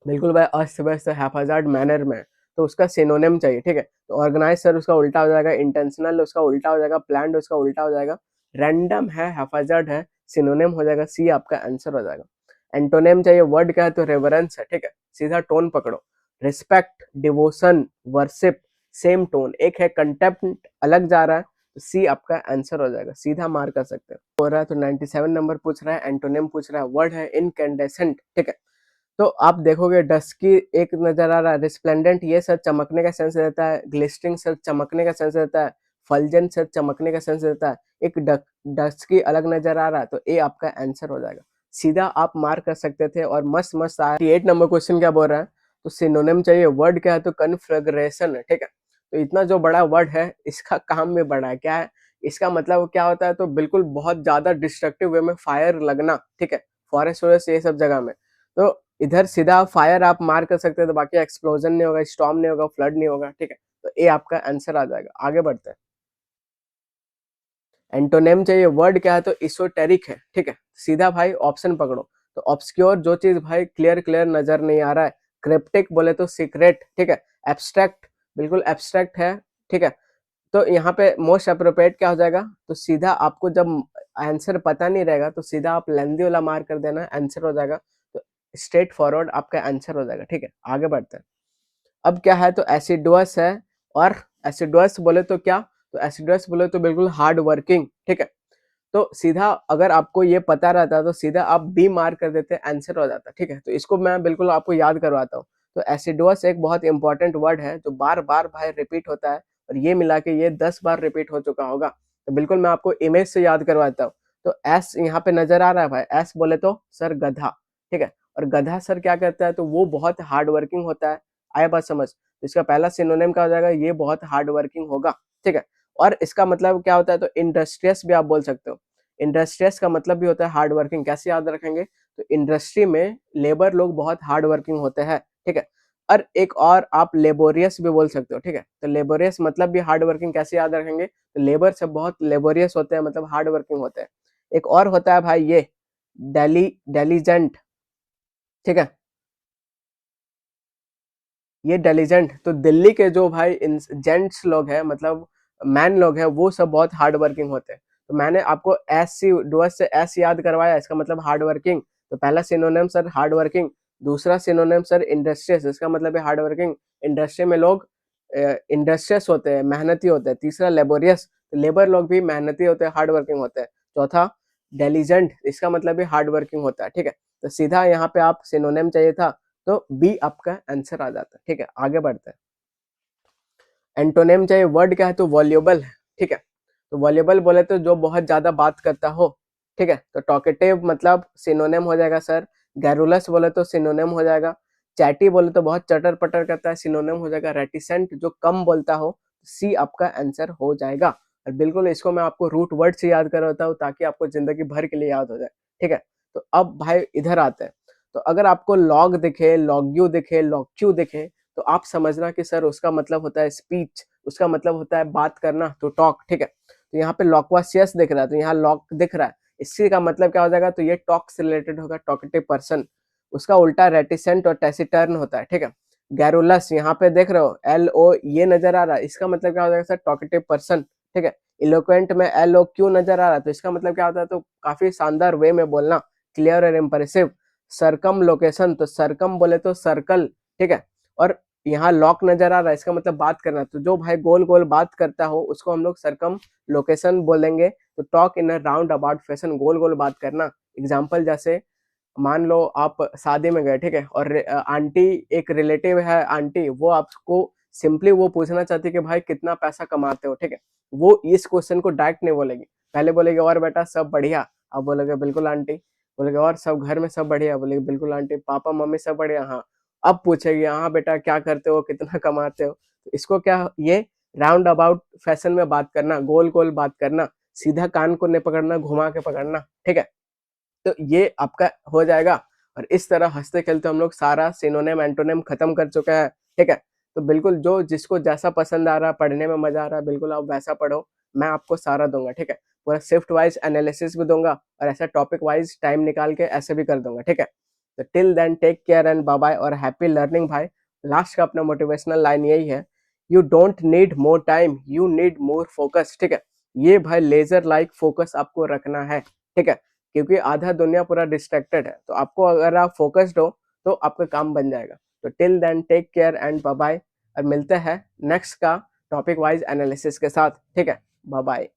बिल्कुल भाई अस्त व्यस्त हैप्पीजार्ड मैनर में, तो उसका सिनोनिम चाहिए, ठीक है। तो ऑर्गेनाइज सर उसका उल्टा हो जाएगा, इंटेंशनल उसका उल्टा हो जाएगा, प्लान्ड उसका उल्टा हो जाएगा, रैंडम है, हैप्पीजार्ड है, सिनोनिम हो जाएगा सी, आपका आंसर हो जाएगा। एंटोनिम चाहिए, वर्ड क्या है, तो रेवरेंस है, ठीक है, सीधा टोन पकड़ो। Respect, devotion, worship, same tone, एक है कंटेम्प्ट अलग जा रहा है, तो सी आपका आंसर हो जाएगा, सीधा मार कर सकते हैं। हो रहा है तो 97 नंबर पूछ रहा है, एंटोनिम पूछ रहा है, वर्ड है इनकैंडेसेंट, ठीक है। तो आप देखोगे डस्की एक नजर आ रहा है, रिस्प्लेंडेंट ये सर चमकने का सेंस देता है, ग्लिस्टरिंग सर चमकने का सेंस देता है, फलजेंट सर चमकने का सेंस देता है, एक डस्की अलग नजर आ रहा है, तो ए आपका आंसर हो जाएगा, सीधा आप मार्क कर सकते थे। और मस्त मस्त आया। 8 नंबर क्वेश्चन क्या बोल रहा है, तो सिनोनिम चाहिए, वर्ड क्या है, तो कन्फ्लग्रेशन है, ठीक है। तो इतना जो बड़ा वर्ड है, इसका काम भी बड़ा है, क्या है इसका मतलब क्या होता है, तो बिल्कुल बहुत ज्यादा डिस्ट्रक्टिव वे में फायर लगना, ठीक है, फॉरेस्ट वॉरेस्ट ये सब जगह में। तो इधर सीधा फायर आप मार कर सकते हैं, तो बाकी एक्सप्लोजन नहीं होगा, स्टॉर्म नहीं होगा, फ्लड नहीं होगा, ठीक है। तो ए आपका आंसर आ जाएगा। आगे बढ़ते हैं। एंटोनिम चाहिए, वर्ड क्या है, तो इसोटेरिक है, ठीक है, सीधा भाई ऑप्शन पकड़ो। तो ऑब्सक्योर जो चीज भाई क्लियर क्लियर नजर नहीं आ रहा है, क्रिप्टिक बोले तो सीक्रेट, ठीक है, एब्स्ट्रैक्ट बिल्कुल एब्स्ट्रैक्ट है, ठीक है। तो यहाँ पे मोस्ट अप्रोप्रिएट क्या हो जाएगा, तो सीधा आपको जब आंसर पता नहीं रहेगा, तो सीधा आप लेंदी वाला मार कर देना, आंसर हो जाएगा। तो स्ट्रेट फॉरवर्ड आपका आंसर हो जाएगा, ठीक है। आगे बढ़ते हैं। अब क्या है, तो एसिडुअस है, और एसिडुअस बोले तो क्या, तो एसिडुअस बोले तो बिल्कुल हार्ड वर्किंग, ठीक है। तो सीधा अगर आपको ये पता रहता तो सीधा आप बी मार्क कर देते, आंसर हो जाता, ठीक है। तो इसको मैं बिल्कुल आपको याद करवाता हूँ। तो एसिडुअस एक बहुत इंपॉर्टेंट वर्ड है, जो बार बार भाई रिपीट होता है, और ये मिला के ये 10 बार रिपीट हो चुका होगा। तो बिल्कुल मैं आपको इमेज से याद करवाता हूँ। तो एस यहाँ पे नजर आ रहा है भाई, एस बोले तो सर गधा, ठीक है। और गधा सर क्या करता है, तो वो बहुत हार्ड वर्किंग होता है। आया बात समझ, तो इसका पहला सिनोनिम क्या हो जाएगा, ये बहुत हार्ड वर्किंग होगा, ठीक है। और इसका मतलब क्या होता है, तो इंडस्ट्रियस भी आप बोल सकते हो। इंडस्ट्रियस का मतलब भी होता है हार्ड वर्किंग, कैसे याद रखेंगे, तो इंडस्ट्री में लेबर लोग बहुत हार्ड वर्किंग होते हैं, ठीक है। और एक और आप लेबोरियस भी बोल सकते हो, ठीक है। तो लेबोरियस मतलब भी हार्ड वर्किंग, कैसे याद रखेंगे, तो लेबर से बहुत लेबोरियस होते हैं, मतलब हार्ड वर्किंग होते हैं। एक और होता है भाई ये डेलीजेंट, ठीक है, ये डेलीजेंट। तो दिल्ली के जो भाई जेंट्स लोग हैं, मतलब मैन लोग हैं, वो सब बहुत हार्ड वर्किंग होते हैं। तो मैंने आपको एस सी डुअस से एस याद करवाया, इसका मतलब हार्ड वर्किंग। तो पहला सिनोनिम सर हार्ड वर्किंग, दूसरा सिनोनिम सर इंडस्ट्रियस, इसका मतलब है हार्ड वर्किंग, इंडस्ट्री में लोग इंडस्ट्रियस होते हैं, मेहनती होते हैं। तीसरा लेबोरियस, तो लेबर लोग भी मेहनती होते हैं, हार्ड वर्किंग होते हैं। चौथा डेलीजेंट, इसका मतलब भी हार्ड वर्किंग होता है, ठीक है। तो सीधा यहाँ पे आप सिनोनिम चाहिए था, तो बी आपका आंसर आ जाता है, ठीक है। आगे बढ़ते हैं। एंटोनिम चाहिए, वर्ड क्या है, तो वॉल्यूबल है, ठीक है। तो वॉल्यूबल बोले तो जो बहुत ज्यादा बात करता हो, ठीक है। तो टॉकेटिव मतलब सिनोनिम हो जाएगा सर। गैरुलस बोले तो सिनोनिम हो जाएगा। चैटी बोले तो बहुत चटर पटर करता है, सिनोनिम हो जाएगा। रेटिसेंट जो कम बोलता हो, सी आपका आंसर हो जाएगा। और बिल्कुल इसको मैं आपको रूट वर्ड से याद करवाता हूँ, ताकि आपको जिंदगी भर के लिए याद हो जाए, ठीक है। तो अब भाई इधर आते हैं। तो अगर आपको लॉग दिखे, लॉग्यू दिखे, लॉक्यू दिखे, तो आप समझना कि सर उसका मतलब होता है स्पीच, उसका मतलब होता है बात करना, तो टॉक, ठीक है। तो यहाँ पे लॉक्वासियस दिख रहा है, तो यहाँ लॉक दिख रहा है, इसी का मतलब क्या हो जाएगा, तो ये टॉक से रिलेटेड होगा, टॉकेटिव पर्सन। उसका उल्टा रेटिसेंट और टेसिटर्न होता है, ठीक है। गैरुलस यहाँ पे देख रहे हो, एल ओ ये नजर आ रहा है, इसका मतलब क्या हो जाएगा सर, टॉकेटिव पर्सन, ठीक है। इलोक्वेंट में एल ओ क्यू नजर आ रहा है, तो इसका मतलब क्या होता है, तो काफी शानदार वे में बोलना, क्लियर और इम्प्रेसिव। सरकम लोकेशन, तो सरकम बोले तो सर्कल, ठीक है। और यहाँ लॉक नजर आ रहा है, इसका मतलब बात करना, तो जो भाई गोल गोल बात करता हो उसको हम लोग सरकम लोकेशन बोलेंगे। तो talk in a roundabout fashion, गोल गोल बात करना। एग्जाम्पल जैसे मान लो आप शादी में गए, ठीक है, और आंटी एक रिलेटिव है, आंटी वो आपको सिंपली वो पूछना चाहती है कि भाई कितना पैसा कमाते हो, ठीक है। वो इस क्वेश्चन को डायरेक्ट नहीं बोलेगी, पहले बोलेगी और बेटा सब बढ़िया, अब बोलेगे बिल्कुल आंटी, बोलेगे और सब घर में सब बढ़िया, बोलेगी बिल्कुल आंटी, पापा मम्मी सब बढ़िया, हाँ। अब पूछेगी हाँ बेटा क्या करते हो, कितना कमाते हो। तो इसको क्या, ये राउंड अबाउट फैशन में बात करना, गोल गोल बात करना, सीधा कान को नहीं पकड़ना, घुमा के पकड़ना, ठीक है। तो ये आपका हो जाएगा और इस तरह हँसते खेलते हम लोग सारा सिनोनिम, एंटोनिम खत्म कर चुके हैं, ठीक है? तो बिल्कुल जो जिसको जैसा पसंद आ रहा है, पढ़ने में मज़ा आ रहा है, बिल्कुल आप वैसा पढ़ो, मैं आपको सारा दूँगा, ठीक है? पूरा शिफ्ट वाइज़ एनालिसिस भी दूँगा और ऐसा टॉपिक वाइज़ टाइम निकाल के ऐसे भी कर दूँगा, ठीक है? तो till then take care and bye bye और हैप्पी लर्निंग भाई। लास्ट का अपना मोटिवेशनल लाइन यही है, you don't need more time, you need more focus, ठीक है? ये भाई लेज़र लाइक फोकस आपको रखना है, ठीक है? क्योंकि आधा दुनिया पूरा डिस्ट्रैक्टेड है, तो आपको अगर आप फोकस्ड हो, तो आपका काम बन जाएगा। तो till then take care and bye bye और मिलते हैं नेक्स्ट का टॉपिक वाइज़ एनालिसिस के साथ, ठीक है? बाय-बाय।